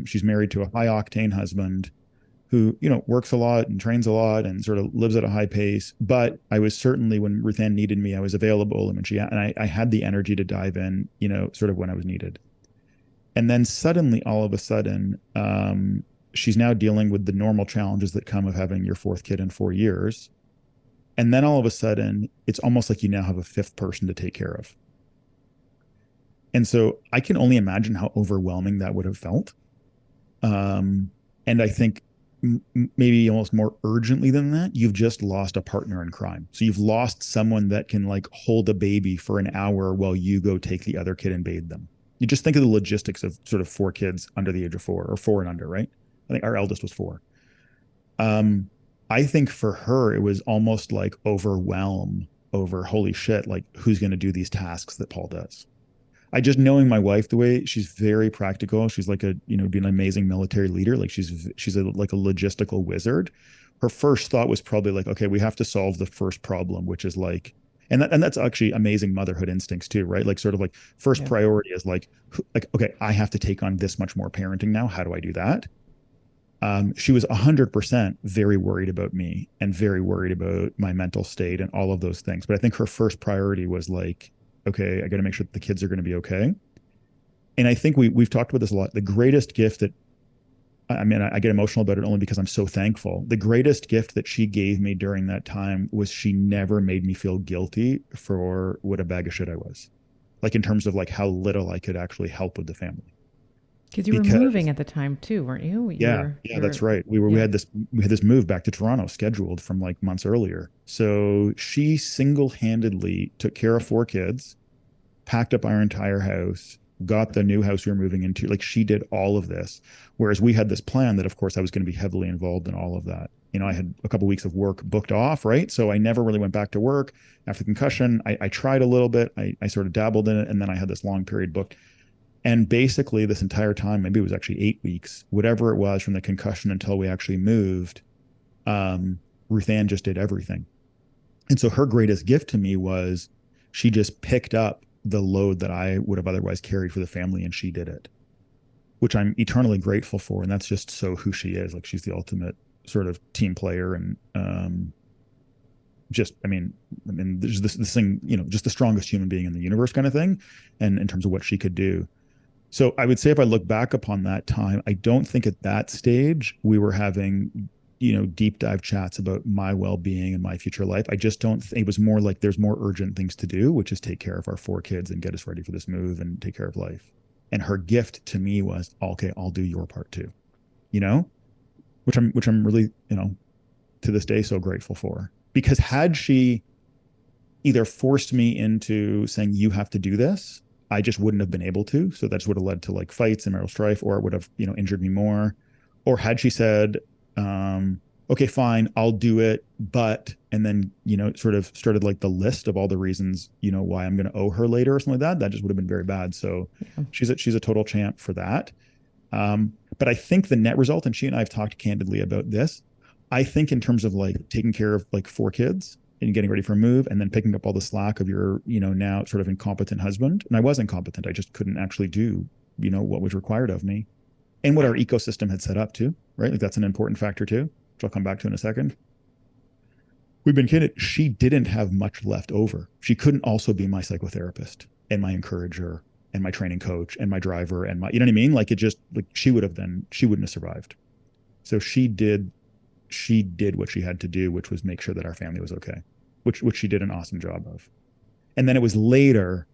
She's married to a high octane husband who, works a lot and trains a lot and sort of lives at a high pace. But I was certainly, when Ruth Ann needed me, I was available. And I had the energy to dive in, sort of when I was needed. And then suddenly, all of a sudden, she's now dealing with the normal challenges that come of having your fourth kid in 4 years. And then all of a sudden, it's almost like you now have a fifth person to take care of. And so I can only imagine how overwhelming that would have felt. Um, and I think maybe almost more urgently than that, you've just lost a partner in crime. So you've lost someone that can like hold a baby for an hour while you go take the other kid and bathe them. You just think of the logistics of sort of 4 kids under the age of 4, or 4 and under, right? I think our eldest was 4. Um, I think for her, it was almost like overwhelm over, holy shit, like who's going to do these tasks that Paul does? I just, knowing my wife, the way she's very practical. She's like be an amazing military leader. Like like a logistical wizard. Her first thought was probably like, okay, we have to solve the first problem, which is like, and that's actually amazing motherhood instincts too, right? Like sort of like first Yeah. priority is like, okay, I have to take on this much more parenting now. How do I do that? She was 100% very worried about me and very worried about my mental state and all of those things. But I think her first priority was like, okay, I got to make sure that the kids are going to be okay. And I think we've talked about this a lot. The greatest gift that, I mean, I get emotional about it only because I'm so thankful. The greatest gift that she gave me during that time was she never made me feel guilty for what a bag of shit I was. Like in terms of like how little I could actually help with the family. Because you were moving Because at the time too, weren't you? You yeah, were, yeah, you were, that's right. yeah. We had this move back to Toronto scheduled from like months earlier. So she single-handedly took care of 4 kids, packed up our entire house, got the new house we were moving into. Like she did all of this. Whereas we had this plan that, of course, I was going to be heavily involved in all of that. I had a couple of weeks of work booked off, right? So I never really went back to work after concussion. I tried a little bit. I sort of dabbled in it, and then I had this long period booked. And basically, this entire time, maybe it was actually 8 weeks, whatever it was from the concussion until we actually moved, Ruth Ann just did everything. And so her greatest gift to me was she just picked up the load that I would have otherwise carried for the family, and she did it, which I'm eternally grateful for. And that's just so who she is. Like she's the ultimate sort of team player, and just, I mean, there's this thing, just the strongest human being in the universe kind of thing, and in terms of what she could do. So I would say if I look back upon that time, I don't think at that stage we were having, deep dive chats about my well-being and my future life. I just don't it was more like there's more urgent things to do, which is take care of our 4 kids and get us ready for this move and take care of life. And her gift to me was, okay, I'll do your part too, you know, which I'm really, to this day so grateful for. Because had she either forced me into saying you have to do this, I just wouldn't have been able to. So that just would have led to like fights and marital strife, or it would have, injured me more. Or had she said, okay, fine, I'll do it, but, and then, sort of started like the list of all the reasons, why I'm going to owe her later or something like that, that just would have been very bad. So Yeah. she's a total champ for that. But I think the net result, and she and I have talked candidly about this, I think in terms of like taking care of like 4 kids and getting ready for a move and then picking up all the slack of your, now sort of incompetent husband. And I was incompetent. I just couldn't actually do, what was required of me and what our ecosystem had set up too, right? Like that's an important factor too, which I'll come back to in a second. We've been kidding. She didn't have much left over. She couldn't also be my psychotherapist and my encourager and my training coach and my driver and my, you know what I mean? Like it just, like she wouldn't have survived. So she did what she had to do, which was make sure that our family was okay, which she did an awesome job of. And then it was later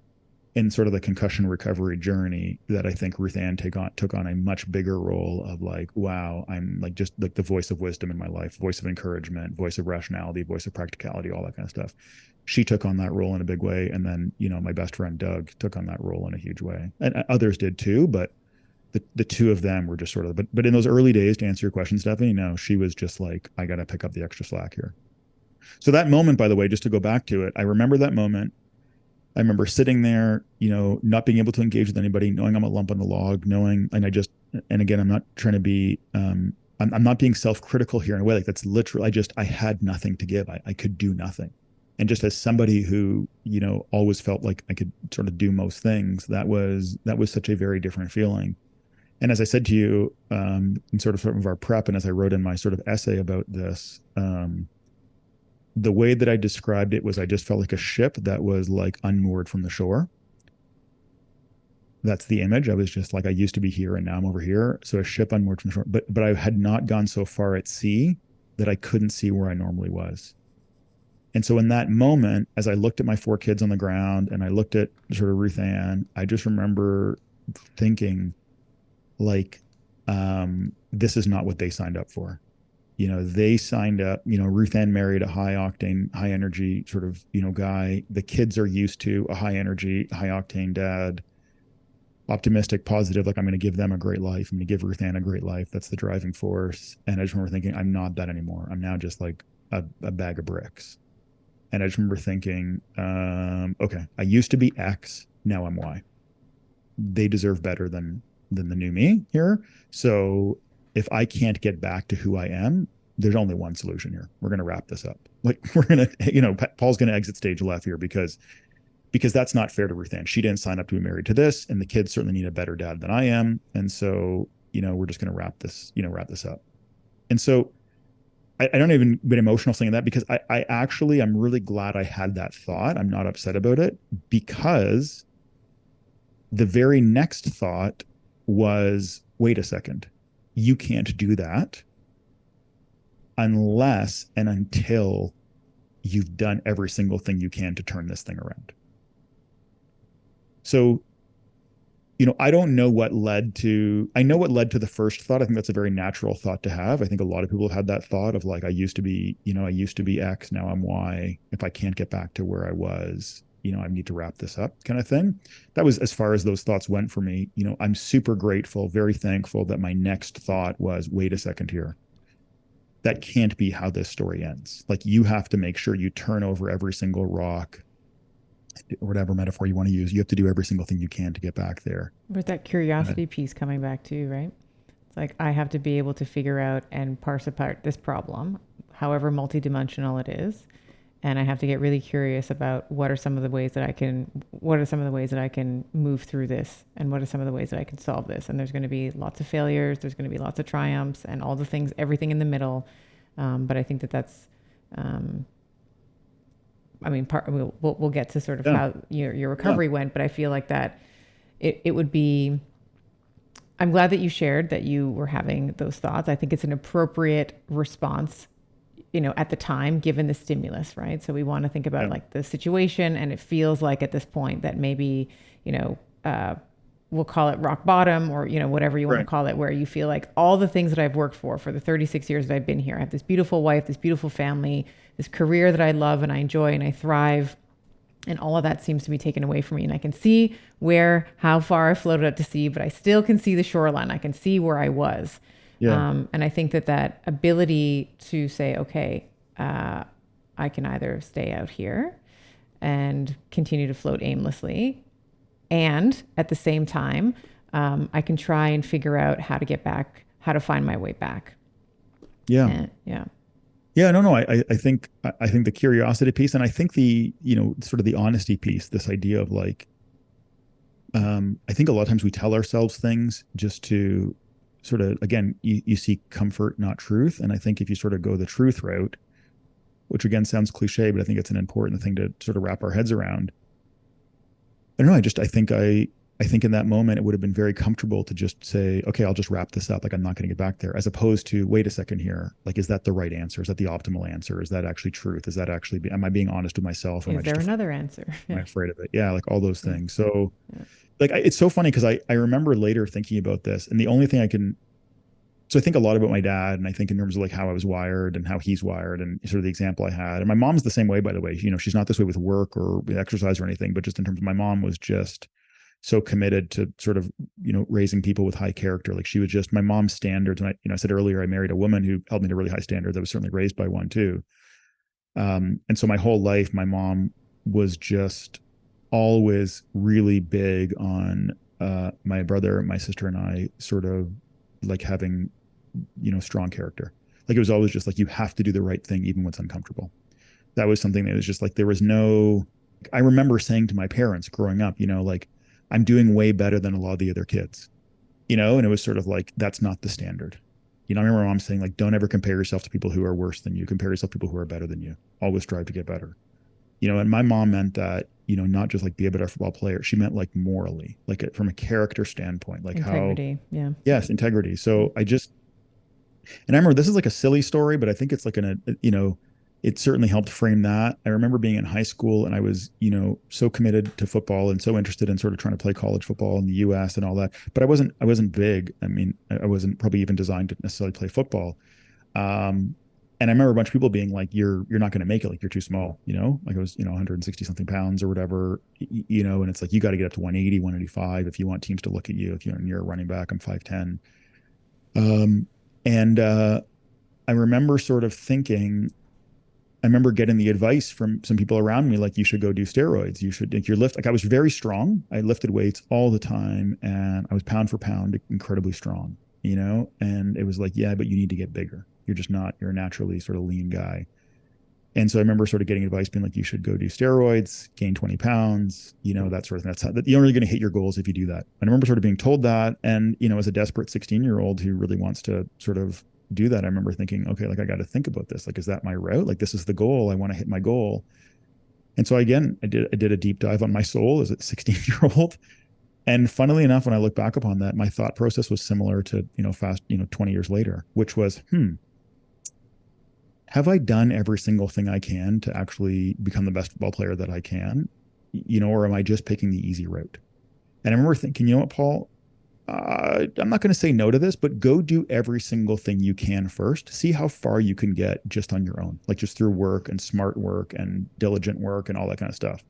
in sort of the concussion recovery journey that I think Ruth Ann took on a much bigger role of like, wow, I'm like just like the voice of wisdom in my life, voice of encouragement, voice of rationality, voice of practicality, all that kind of stuff. She took on that role in a big way. And then, my best friend Doug took on that role in a huge way. And others did too, but the two of them were just sort of, but in those early days, to answer your question, Stephanie, no, she was just like, I got to pick up the extra slack here. So that moment, by the way, just to go back to it, I remember that moment. I remember sitting there, not being able to engage with anybody, knowing I'm a lump on the log, knowing, and again, I'm not trying to be, I'm not being self-critical here in a way. Like that's literally, I had nothing to give. I could do nothing. And just as somebody who, always felt like I could sort of do most things, that was such a very different feeling. And as I said to you, in sort of our prep, and as I wrote in my sort of essay about this, the way that I described it was I just felt like a ship that was like unmoored from the shore. That's the image. I was just like, I used to be here and now I'm over here. So a ship unmoored from the shore, but I had not gone so far at sea that I couldn't see where I normally was. And so in that moment, as I looked at my 4 kids on the ground and I looked at sort of Ruth Ann, I just remember thinking like, this is not what they signed up for. They signed up, Ruth Ann married a high octane, high energy sort of, guy. The kids are used to a high energy, high octane dad, optimistic, positive, like I'm going to give them a great life. I'm going to give Ruth Ann a great life. That's the driving force. And I just remember thinking, I'm not that anymore. I'm now just like a bag of bricks. And I just remember thinking, okay, I used to be X, now I'm Y. They deserve better than the new me here. So if I can't get back to who I am, there's only one solution here. We're going to wrap this up. Like we're going to, Paul's going to exit stage left here because that's not fair to Ruth Ann. She didn't sign up to be married to this, and the kids certainly need a better dad than I am. And so, we're just going to wrap this up. And so I don't even get emotional saying that because I actually, I'm really glad I had that thought. I'm not upset about it because the very next thought was, wait a second, you can't do that unless and until you've done every single thing you can to turn this thing around. So, I don't know what led to, I know what led to the first thought. I think that's a very natural thought to have. I think a lot of people have had that thought of like, I used to be X, now I'm Y. If I can't get back to where I was, I need to wrap this up kind of thing. That was as far as those thoughts went for me. I'm super grateful, very thankful that my next thought was, wait a second here. That can't be how this story ends. Like you have to make sure you turn over every single rock, or whatever metaphor you want to use. You have to do every single thing you can to get back there. With that curiosity piece coming back too, right? It's like I have to be able to figure out and parse apart this problem, however multidimensional it is. And I have to get really curious about what are some of the ways that I can move through this, and what are some of the ways that I can solve this. And there's going to be lots of failures, there's going to be lots of triumphs, and all the things, everything in the middle. But I think that's, we'll get to sort of how your recovery went, but I feel like that it would be I'm glad that you shared that you were having those thoughts. I think it's an appropriate response, at the time, given the stimulus, right? So we want to think about Yeah. like the situation, and it feels like at this point that maybe, you know, uh, we'll call it rock bottom, or, whatever you want to Right. call it, where you feel like all the things that I've worked for the 36 years that I've been here, I have this beautiful wife, this beautiful family, this career that I love and I enjoy and I thrive, and all of that seems to be taken away from me, and I can see how far I floated out to sea, but I still can see the shoreline. I can see where I was. Yeah. And I think that ability to say, okay, I can either stay out here and continue to float aimlessly, and at the same time, I can try and figure out how to get back, how to find my way back. Yeah. And yeah. Yeah, no, no. I think the curiosity piece, and I think the sort of the honesty piece. This idea of like, I think a lot of times we tell ourselves things just to sort of, again, you seek comfort, not truth. And I think if you sort of go the truth route, which again sounds cliche, but I think it's an important thing to sort of wrap our heads around. I don't know. I think in that moment it would have been very comfortable to just say, okay, I'll just wrap this up. Like I'm not going to get back there, as opposed to wait a second here. Like, is that the right answer? Is that the optimal answer? Is that actually truth? Is that actually, am I being honest with myself? Or am I Is there just another answer? am I Yeah. afraid of it? Yeah. Like all those Yeah. things. So Yeah. like, it's so funny because I remember later thinking about this, and the only thing I can, so I think a lot about my dad, and I think in terms of like how I was wired and how he's wired, and sort of the example I had. And my mom's the same way, by the way. She's not this way with work or with exercise or anything, but just in terms of my mom was just so committed to sort of raising people with high character. Like she was just my mom's standards. And I said earlier, I married a woman who held me to really high standards. I was certainly raised by one too. And so my whole life, my mom was just always really big on my brother, my sister, and I sort of like having strong character. Like it was always just like you have to do the right thing even when it's uncomfortable. That was something that was just like there was no. I remember saying to my parents growing up, like I'm doing way better than a lot of the other kids, and it was sort of like that's not the standard. I remember my mom saying like, don't ever compare yourself to people who are worse than you. Compare yourself to people who are better than you. Always strive to get better. And my mom meant that, not just like be a better football player. She meant like morally, like from a character standpoint, like how, Integrity. Yeah. yes, integrity. So and I remember this is like a silly story, but I think it's like it certainly helped frame that. I remember being in high school and I was, so committed to football and so interested in sort of trying to play college football in the US and all that. But I wasn't big. I mean, I wasn't probably even designed to necessarily play football. And I remember a bunch of people being like, you're not going to make it. Like you're too small, like I was, 160 something pounds or whatever, and it's like, you got to get up to 180, 185 if you want teams to look at you. If you're a running back, I'm 5'10". Um, and I remember sort of thinking, I remember getting the advice from some people around me, like you should go do steroids. You should, like your lift. Like I was very strong. I lifted weights all the time, and I was pound for pound incredibly strong. And it was like, yeah, but you need to get bigger. You're just not. You're a naturally sort of lean guy. And so I remember sort of getting advice, being like, you should go do steroids, gain 20 pounds, that sort of thing. That's how, that you're only going to hit your goals if you do that. And I remember sort of being told that, and as a desperate 16-year-old who really wants to sort of do that, I remember thinking, okay, like I got to think about this. Like, is that my route? Like, this is the goal. I want to hit my goal. And so again, I did a deep dive on my soul as a 16-year-old. And funnily enough, when I look back upon that, my thought process was similar to, fast, 20 years later, which was, have I done every single thing I can to actually become the best football player that I can, or am I just picking the easy route? And I remember thinking, you know what, Paul, I'm not going to say no to this, but go do every single thing you can first. See how far you can get just on your own, like just through work and smart work and diligent work and all that kind of stuff.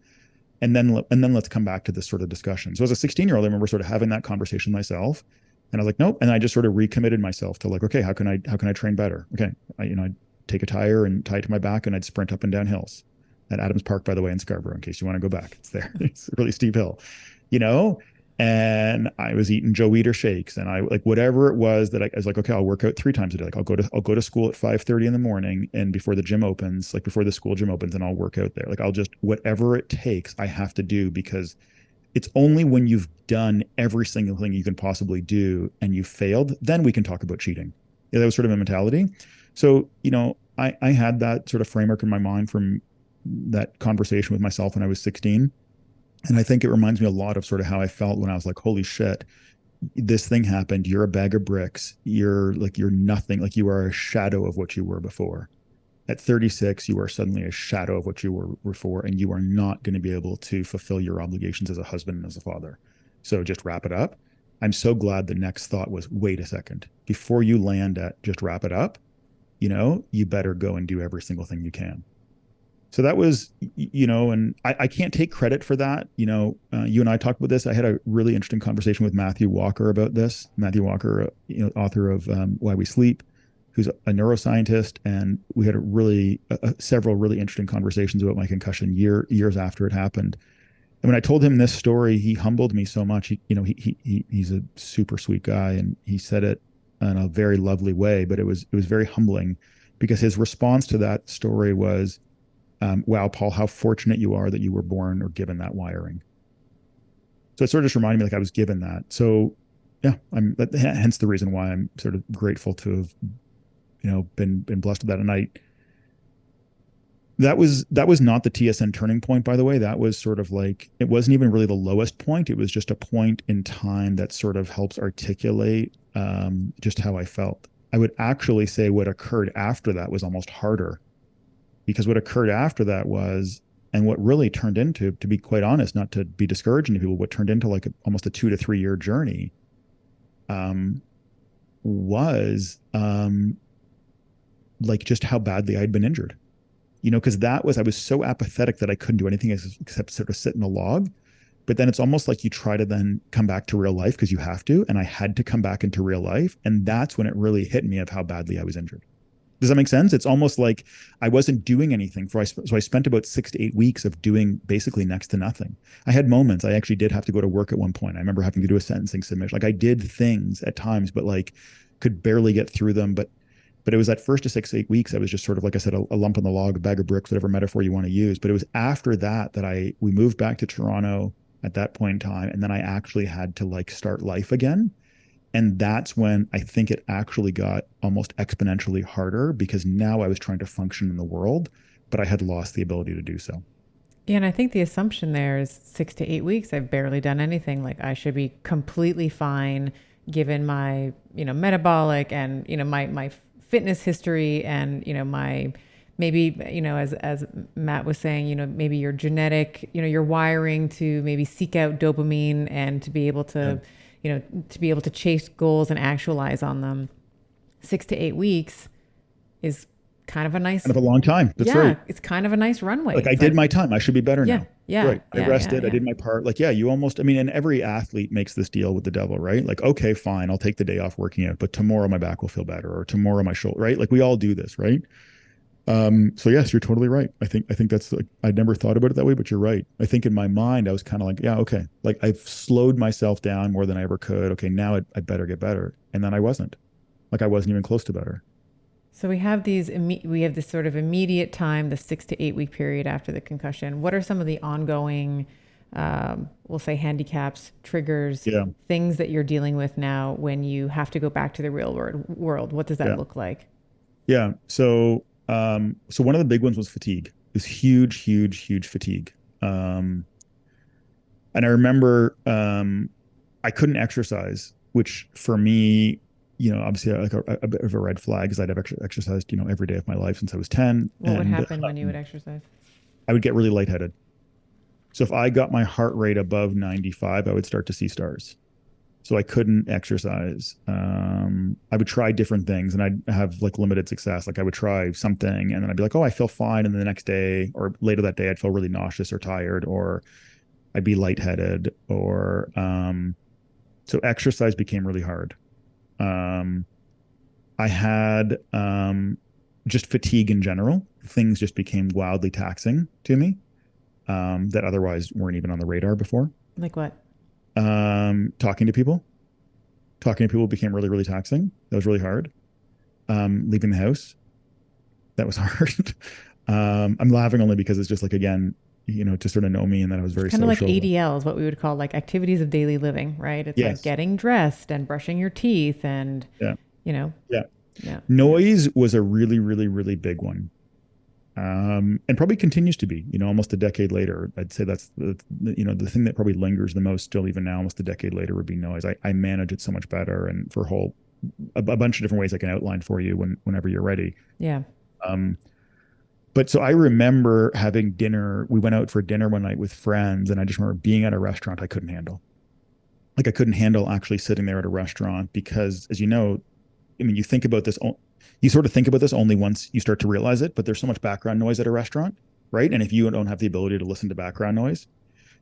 And then let's come back to this sort of discussion. So as a 16-year-old, I remember sort of having that conversation myself, and I was like, nope. And I just sort of recommitted myself to like, okay, how can I train better? Okay, I'd take a tire and tie it to my back, and I'd sprint up and down hills at Adams Park, by the way, in Scarborough, in case you want to go back. It's there. It's a really steep hill, you know. And I was eating Joe Weider shakes, and I like whatever it was that I was like, okay, I'll work out 3 times a day. Like I'll go to school at 5:30 in the morning, and before the gym opens, like before the school gym opens, and I'll work out there. Like I'll just whatever it takes, I have to do, because it's only when you've done every single thing you can possibly do and you failed, then we can talk about cheating. Yeah, that was sort of a mentality. So, I had that sort of framework in my mind from that conversation with myself when I was 16. And I think it reminds me a lot of sort of how I felt when I was like, holy shit, this thing happened. You're a bag of bricks. You're nothing. Like you are a shadow of what you were before. At 36, you are suddenly a shadow of what you were before, and you are not going to be able to fulfill your obligations as a husband and as a father. So just wrap it up. I'm so glad the next thought was, wait a second. Before you land at just wrap it up, you better go and do every single thing you can. So that was, and I can't take credit for that. You and I talked about this. I had a really interesting conversation with Matthew Walker about this. Matthew Walker, author of Why We Sleep, who's a neuroscientist, and we had several really interesting conversations about my concussion years after it happened. And when I told him this story, he humbled me so much. He's a super sweet guy, and he said it in a very lovely way. But it was very humbling because his response to that story was, wow, Paul, how fortunate you are that you were born or given that wiring. So it sort of just reminded me like I was given that. So yeah, hence the reason why I'm sort of grateful to have, been blessed with that. And that was not the TSN turning point, by the way. That was sort of like, it wasn't even really the lowest point. It was just a point in time that sort of helps articulate just how I felt. I would actually say what occurred after that was almost harder, because what occurred after that was, and what really turned into, to be quite honest, not to be discouraging to people, what turned into like almost a 2 to 3 year journey, was like just how badly I'd been injured. Because I was so apathetic that I couldn't do anything except sort of sit in a log. But then it's almost like you try to then come back to real life because you have to. And I had to come back into real life. And that's when it really hit me of how badly I was injured. Does that make sense? It's almost like I wasn't doing anything so I spent about 6 to 8 weeks of doing basically next to nothing. I had moments. I actually did have to go to work at one point. I remember having to do a sentencing submission. Like I did things at times, but like could barely get through them. But it was that first to 6 to 8 weeks, I was just sort of, like I said, a lump in the log, a bag of bricks, whatever metaphor you want to use. But it was after that we moved back to Toronto at that point in time. And then I actually had to like start life again. And that's when I think it actually got almost exponentially harder, because now I was trying to function in the world, but I had lost the ability to do so. Yeah, and I think the assumption there is 6 to 8 weeks. I've barely done anything. Like I should be completely fine given my, metabolic and, my fitness history and, my maybe, as Matt was saying, maybe your genetic, your wiring to maybe seek out dopamine and to be able to, Yeah. to be able to chase goals and actualize on them. 6 to 8 weeks is kind of a nice, Kind of a long time. That's yeah, right. it's kind of a nice runway. Like I It's did like, my time. I should be better yeah, now. yeah, Right. I yeah, yeah, rested. I yeah. did my part. Like, yeah, you almost, and every athlete makes this deal with the devil, right? Like, okay, fine, I'll take the day off working out, but tomorrow my back will feel better, or tomorrow my shoulder, right? Like we all do this, right? So yes, you're totally right. I think that's like, I'd never thought about it that way, but you're right. I think in my mind, I was kind of like, yeah, okay. Like I've slowed myself down more than I ever could. Okay, now I better get better. And then I wasn't. Like I wasn't even close to better. So we have this sort of immediate time, the 6 to 8 week period after the concussion. What are some of the ongoing, we'll say handicaps, triggers, Yeah. things that you're dealing with now when you have to go back to the real world? What does that Yeah. look like? Yeah. So one of the big ones was fatigue. This huge, huge, huge fatigue. Um, and I remember I couldn't exercise, which for me, obviously like a bit of a red flag, because I'd have exercised, every day of my life since I was 10. What would And happen when you would exercise? I would get really lightheaded. So if I got my heart rate above 95, I would start to see stars. So I couldn't exercise. I would try different things, and I'd have like limited success. Like I would try something and then I'd be like, oh, I feel fine. And then the next day or later that day, I'd feel really nauseous or tired, or I'd be lightheaded, or so exercise became really hard. Um, I had just fatigue in general. Things just became wildly taxing to me, that otherwise weren't even on the radar before. Like what? Talking to people. Talking to people became really, really taxing. That was really hard. Leaving the house, that was hard. I'm laughing only because it's just like, again, to sort of know me, and that I was It's very kind of like social. ADL is what we would call like activities of daily living, right? It's like Yes. getting dressed and brushing your teeth and, Yeah. you know, Yeah. yeah. Noise was a really, really, really big one. And probably continues to be, almost a decade later. I'd say that's the thing that probably lingers the most still, even now, almost a decade later, would be noise. I manage it so much better, and for a bunch of different ways I can outline for you whenever you're ready. Yeah. Um, but so I remember having dinner. We went out for dinner one night with friends, and I just remember being at a restaurant I couldn't handle. Like I couldn't handle actually sitting there at a restaurant because, as you know, I mean, you sort of think about this only once you start to realize it, but there's so much background noise at a restaurant, right? And if you don't have the ability to listen to background noise,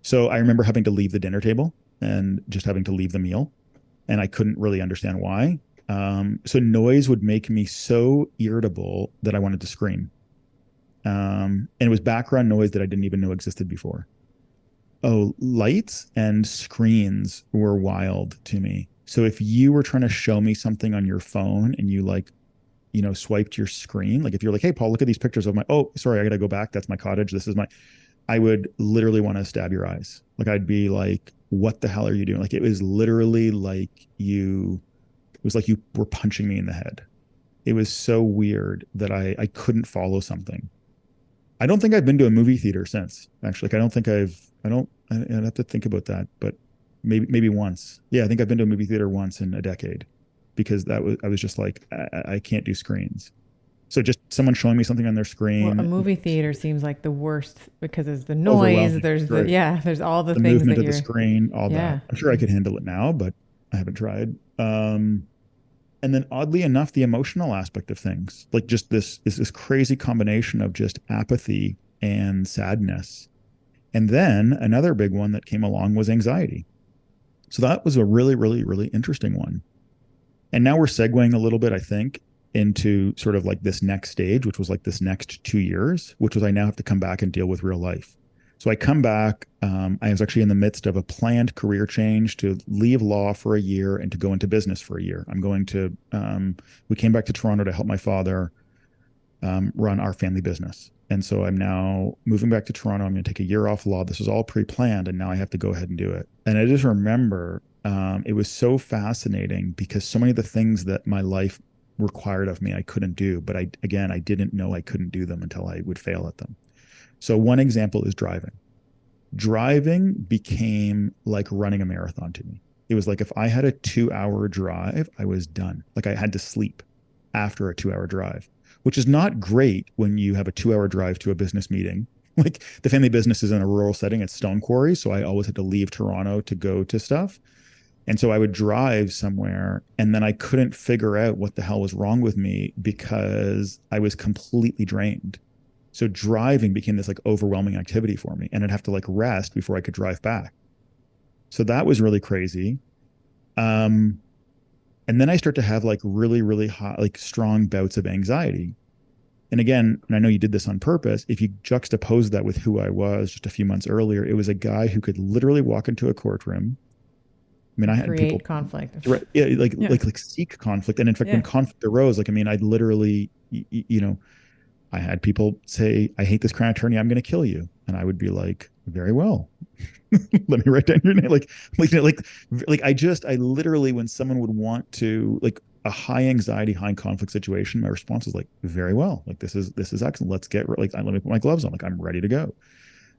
so I remember having to leave the dinner table and just having to leave the meal, and I couldn't really understand why. So noise would make me so irritable that I wanted to scream. And it was background noise that I didn't even know existed before. Oh, lights and screens were wild to me. So if you were trying to show me something on your phone and you swiped your screen, like if you're like, hey, Paul, look at these pictures of oh, sorry, I got to go back. That's my cottage. I would literally want to stab your eyes. Like I'd be like, what the hell are you doing? Like it was literally it was like you were punching me in the head. It was so weird that I couldn't follow something. I don't think I've been to a movie theater since. Actually, like I'd have to think about that, but maybe once. Yeah, I think I've been to a movie theater once in a decade because I was just like I can't do screens. So just someone showing me something on their Well, a screen, movie theater seems like the worst because there's the noise, overwhelming. there's Right. there's all the The things movement that of the you're, screen, all that. yeah. I'm sure I could handle it now, but I haven't tried. And then oddly enough, the emotional aspect of things, like just this crazy combination of just apathy and sadness. And then another big one that came along was anxiety. So that was a really, really, really interesting one. And now we're segueing a little bit, I think, into sort of like this next stage, which was like this next 2 years, which was I now have to come back and deal with real life. So I come back. I was actually in the midst of a planned career change to leave law for a year and to go into business for a year. We came back to Toronto to help my father run our family business. And so I'm now moving back to Toronto. I'm going to take a year off law. This was all pre-planned, and now I have to go ahead and do it. And I just remember it was so fascinating because so many of the things that my life required of me, I couldn't do. But I didn't know I couldn't do them until I would fail at them. So one example is driving. Driving became like running a marathon to me. It was like if I had a 2 hour drive, I was done. Like I had to sleep after a 2 hour drive, which is not great when you have a 2 hour drive to a business meeting. Like the family business is in a rural setting at Stone Quarry. So I always had to leave Toronto to go to stuff. And so I would drive somewhere and then I couldn't figure out what the hell was wrong with me because I was completely drained. So driving became this like overwhelming activity for me, and I'd have to like rest before I could drive back. So that was really crazy. Um, and then I start to have like really, really hot, like strong bouts of anxiety. And again, and I know you did this on purpose, if you juxtapose that with who I was just a few months earlier, it was a guy who could literally walk into a courtroom. I mean, I And had people, create conflict. yeah, Yeah. like seek conflict. And in fact, when Yeah. conflict arose, like, I mean, I'd literally, I had people say, I hate this crown attorney, I'm going to kill you. And I would be like, very well. Let me write down your name. I literally, when someone would want to, like a high anxiety, high conflict situation, my response was like, very well. Like, this is excellent. Let me put my gloves on. Like, I'm ready to go.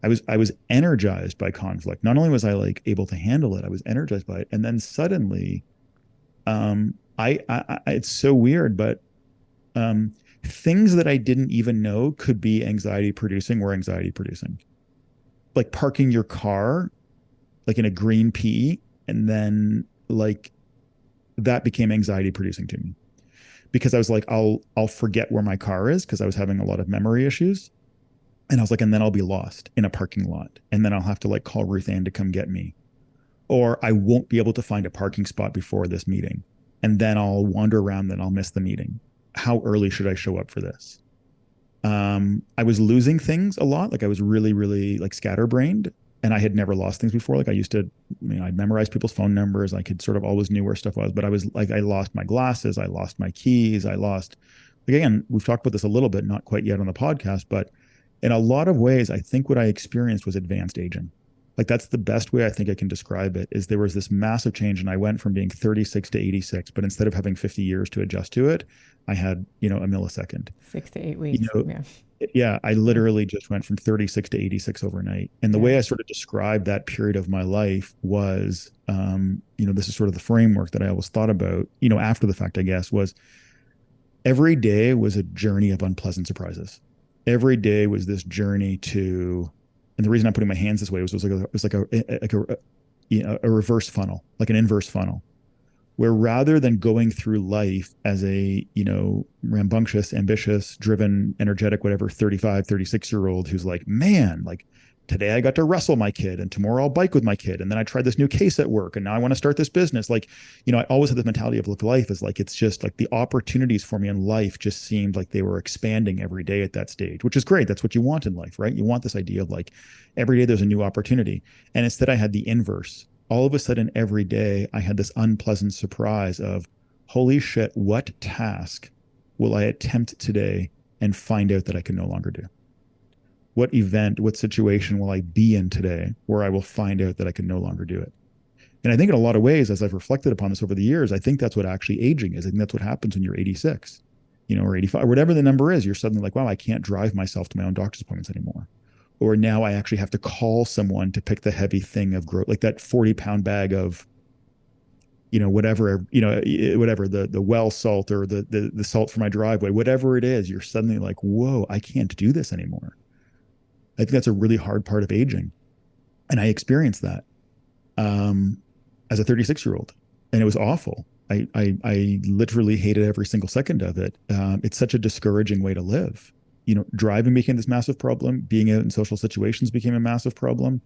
I was energized by conflict. Not only was I like able to handle it, I was energized by it. And then suddenly, it's so weird, but things that I didn't even know could be anxiety producing were anxiety producing. Like parking your car like in a green P, and then like that became anxiety producing to me because I was like, I'll forget where my car is because I was having a lot of memory issues. And I was like, and then I'll be lost in a parking lot. And then I'll have to like call Ruth Ann to come get me. Or I won't be able to find a parking spot before this meeting. And then I'll wander around, then I'll miss the meeting. How early should I show up for this? I was losing things a lot. Like I was really, really like scatterbrained, and I had never lost things before. Like I used to, I memorized people's phone numbers. I could sort of always knew where stuff was, but I was like, I lost my glasses. I lost my keys. Like, again, we've talked about this a little bit, not quite yet on the podcast, but in a lot of ways, I think what I experienced was advanced aging. Like that's the best way I think I can describe it is there was this massive change and I went from being 36 to 86, but instead of having 50 years to adjust to it, I had, a millisecond. 6 to 8 you weeks. know, Yeah. Yeah, I literally just went from 36 to 86 overnight. And the Yeah. way I sort of described that period of my life was, this is sort of the framework that I always thought about, after the fact, I guess, was every day was a journey of unpleasant surprises. Every day was this journey to, and the reason I'm putting my hands this way was like a reverse funnel, like an inverse funnel, where rather than going through life as a, rambunctious, ambitious, driven, energetic, whatever, 35, 36-year old who's like, man, like today I got to wrestle my kid and tomorrow I'll bike with my kid. And then I tried this new case at work and now I want to start this business. Like, I always had this mentality of life is like, it's just like the opportunities for me in life just seemed like they were expanding every day at that stage, which is great. That's what you want in life, right? You want this idea of like every day there's a new opportunity. And instead I had the inverse. All of a sudden, every day, I had this unpleasant surprise of, holy shit, what task will I attempt today and find out that I can no longer do? What event, what situation will I be in today where I will find out that I can no longer do it? And I think in a lot of ways, as I've reflected upon this over the years, I think that's what actually aging is. I think that's what happens when you're 86, or 85, or whatever the number is. You're suddenly like, wow, I can't drive myself to my own doctor's appointments anymore. Or now I actually have to call someone to pick the heavy thing of growth, like that 40-pound bag of, whatever the well salt or the salt for my driveway, whatever it is, you're suddenly like, whoa, I can't do this anymore. I think that's a really hard part of aging. And I experienced that um, as a 36-year-old, and it was awful. I literally hated every single second of it. It's such a discouraging way to live. Driving became this massive problem. Being out in social situations became a massive problem.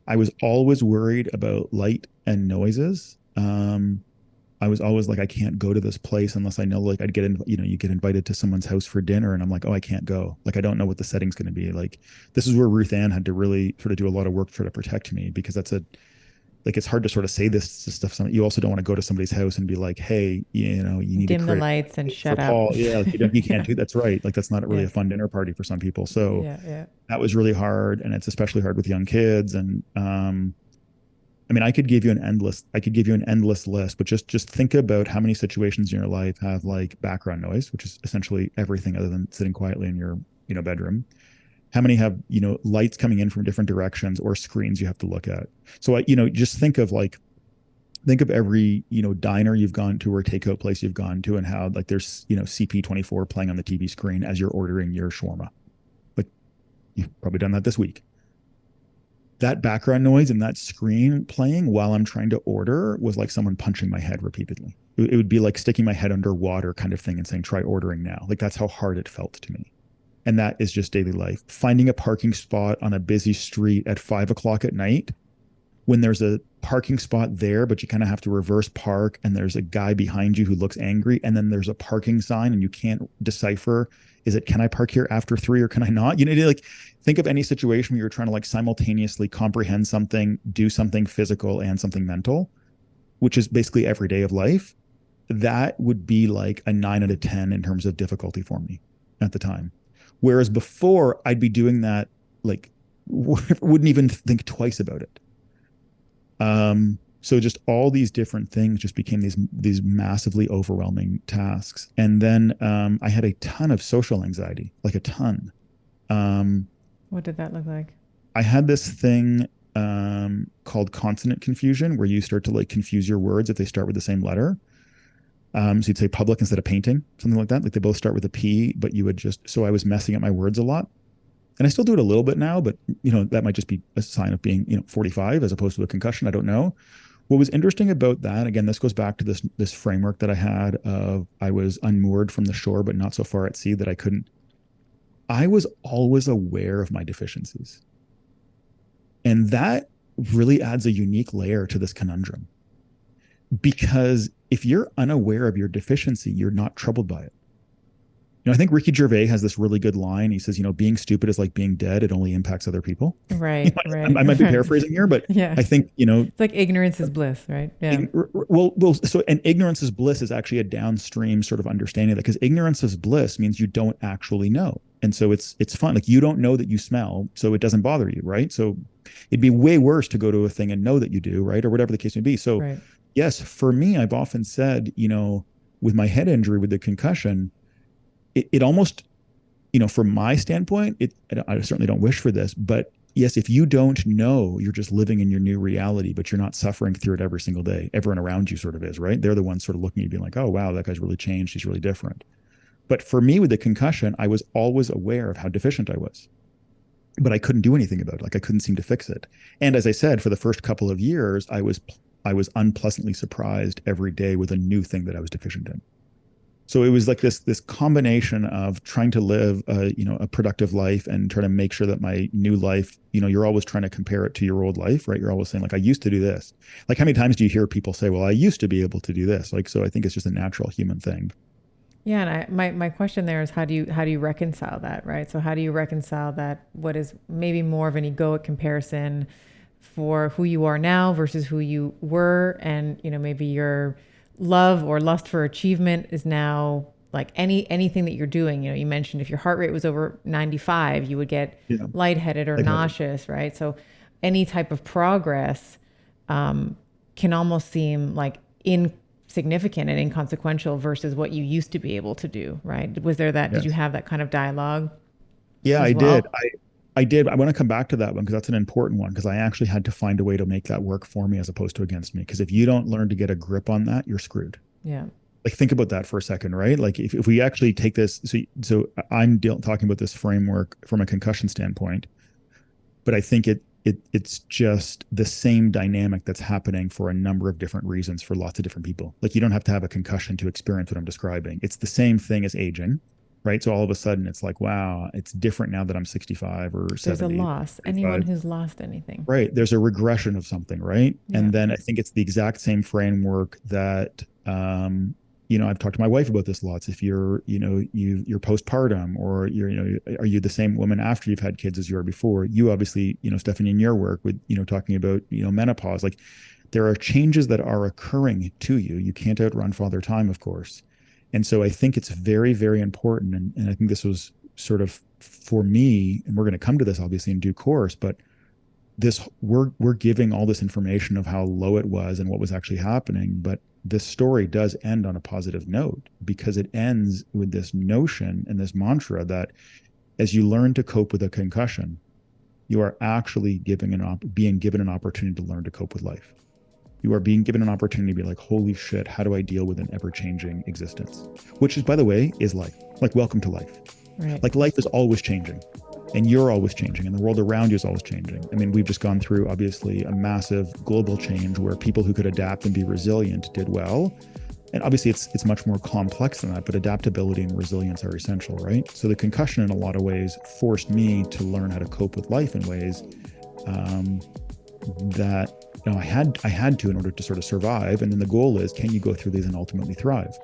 I was always worried about light and noises. I was always like, I can't go to this place unless I know, like, I'd get in, you get invited to someone's house for dinner, and I'm like, oh, I can't go. Like, I don't know what the setting's going to be. Like, this is where Ruth Ann had to really sort of do a lot of work to try to protect me, because like, it's hard to sort of say this stuff. You also don't want to go to somebody's house and be like, hey, you need to Dim the create lights and for shut up. Paul. Yeah, like, you can't Yeah. do that's right. Like, that's not really Yeah. a fun dinner party for some people. So Yeah. Yeah. that was really hard, and it's especially hard with young kids. And I mean, I could give you an endless list, but just think about how many situations in your life have like background noise, which is essentially everything other than sitting quietly in your, bedroom. How many have, lights coming in from different directions or screens you have to look at? So, just think of every, diner you've gone to or takeout place you've gone to, and how like there's, CP24 playing on the TV screen as you're ordering your shawarma. Like, you've probably done that this week. That background noise and that screen playing while I'm trying to order was like someone punching my head repeatedly. It would be like sticking my head underwater kind of thing and saying, try ordering now. Like, that's how hard it felt to me. And that is just daily life. Finding a parking spot on a busy street at 5 o'clock at night when there's a parking spot there, but you kind of have to reverse park, and there's a guy behind you who looks angry, and then there's a parking sign and you can't decipher, is it, can I park here after 3 or can I not? Like, think of any situation where you're trying to like simultaneously comprehend something, do something physical and something mental, which is basically every day of life. That would be like a 9 out of 10 in terms of difficulty for me at the time. Whereas before, I'd be doing that, like, wouldn't even think twice about it. So just all these different things just became these massively overwhelming tasks. And then I had a ton of social anxiety, like a ton. Um, What did that look like? I had this thing called consonant confusion, where you start to like confuse your words if they start with the same letter. So you'd say public instead of painting, something like that. Like, they both start with a P, but you would just, so I was messing up my words a lot. And I still do it a little bit now, but that might just be a sign of being, 45 as opposed to a concussion. I don't know. What was interesting about that, again, this goes back to this framework that I had of, I was unmoored from the shore, but not so far at sea that I couldn't. I was always aware of my deficiencies. And that really adds a unique layer to this conundrum, because if you're unaware of your deficiency, you're not troubled by it. I think Ricky Gervais has this really good line. He says, being stupid is like being dead. It only impacts other people. Right. Right. I might be Right. paraphrasing here, but Yeah. I think, It's like ignorance is bliss, right? Yeah. so, and ignorance is bliss is actually a downstream sort of understanding of that, because ignorance is bliss means you don't actually know. And so it's fun. Like, you don't know that you smell, so it doesn't bother you, right? So it'd be way worse to go to a thing and know that you do, right? Or whatever the case may be. So Right. yes, for me, I've often said, with my head injury, with the concussion, it almost from my standpoint, I certainly don't wish for this, but yes, if you don't know, you're just living in your new reality, but you're not suffering through it every single day. Everyone around you sort of is, right? They're the ones sort of looking at you being like, oh, wow, that guy's really changed. He's really different. But for me with the concussion, I was always aware of how deficient I was, but I couldn't do anything about it. Like I couldn't seem to fix it. And as I said, for the first couple of years, I was unpleasantly surprised every day with a new thing that I was deficient in. So it was like this combination of trying to live a productive life and trying to make sure that my new life, you're always trying to compare it to your old life, right? You're always saying like, I used to do this. Like how many times do you hear people say, well, I used to be able to do this? Like, so I think it's just a natural human thing. Yeah, and my question there is how do you reconcile that, right? So how do you reconcile that what is maybe more of an egoic comparison for who you are now versus who you were, and maybe your love or lust for achievement is now like anything that you're doing. You mentioned if your heart rate was over 95, you would get Yeah. lightheaded or Like had it. nauseous, right? So any type of progress can almost seem like insignificant and inconsequential versus what you used to be able to do, right? Did you Yes. have that kind of dialogue Yeah, as I did. well? I did. I want to come back to that one because that's an important one because I actually had to find a way to make that work for me as opposed to against me. Because if you don't learn to get a grip on that, you're screwed. Yeah. Like think about that for a second, right? Like if we actually take this, so talking about this framework from a concussion standpoint, but I think it's just the same dynamic that's happening for a number of different reasons for lots of different people. Like you don't have to have a concussion to experience what I'm describing. It's the same thing as aging, right? So all of a sudden it's like, wow, it's different now that I'm 65 or There's a 70 or loss. Anyone 35. who's lost anything. Right. There's a regression of something, right? Yeah. And then I think it's the exact same framework that I've talked to my wife about this lots. If you're postpartum or are you the same woman after you've had kids as you were before? You obviously, Stephanie, in your work with, talking about, menopause, like there are changes that are occurring to you. You can't outrun father time, of course. And so I think it's very, very important. And I think this was sort of for me, and we're going to come to this obviously in due course, but we're giving all this information of how low it was and what was actually happening, but this story does end on a positive note because it ends with this notion and this mantra that as you learn to cope with a concussion, you are actually being given an opportunity to learn to cope with life. You are being given an opportunity to be like, holy shit, how do I deal with an ever-changing existence? Which is, by the way, is life. Like, welcome to life. Right. Like, life is always changing and you're always changing and the world around you is always changing. I mean, we've just gone through obviously a massive global change where people who could adapt and be resilient did well. And obviously it's much more complex than that, but adaptability and resilience are essential, right? So the concussion in a lot of ways forced me to learn how to cope with life in ways that I had to in order to sort of survive. And then the goal is, can you go through these and ultimately thrive?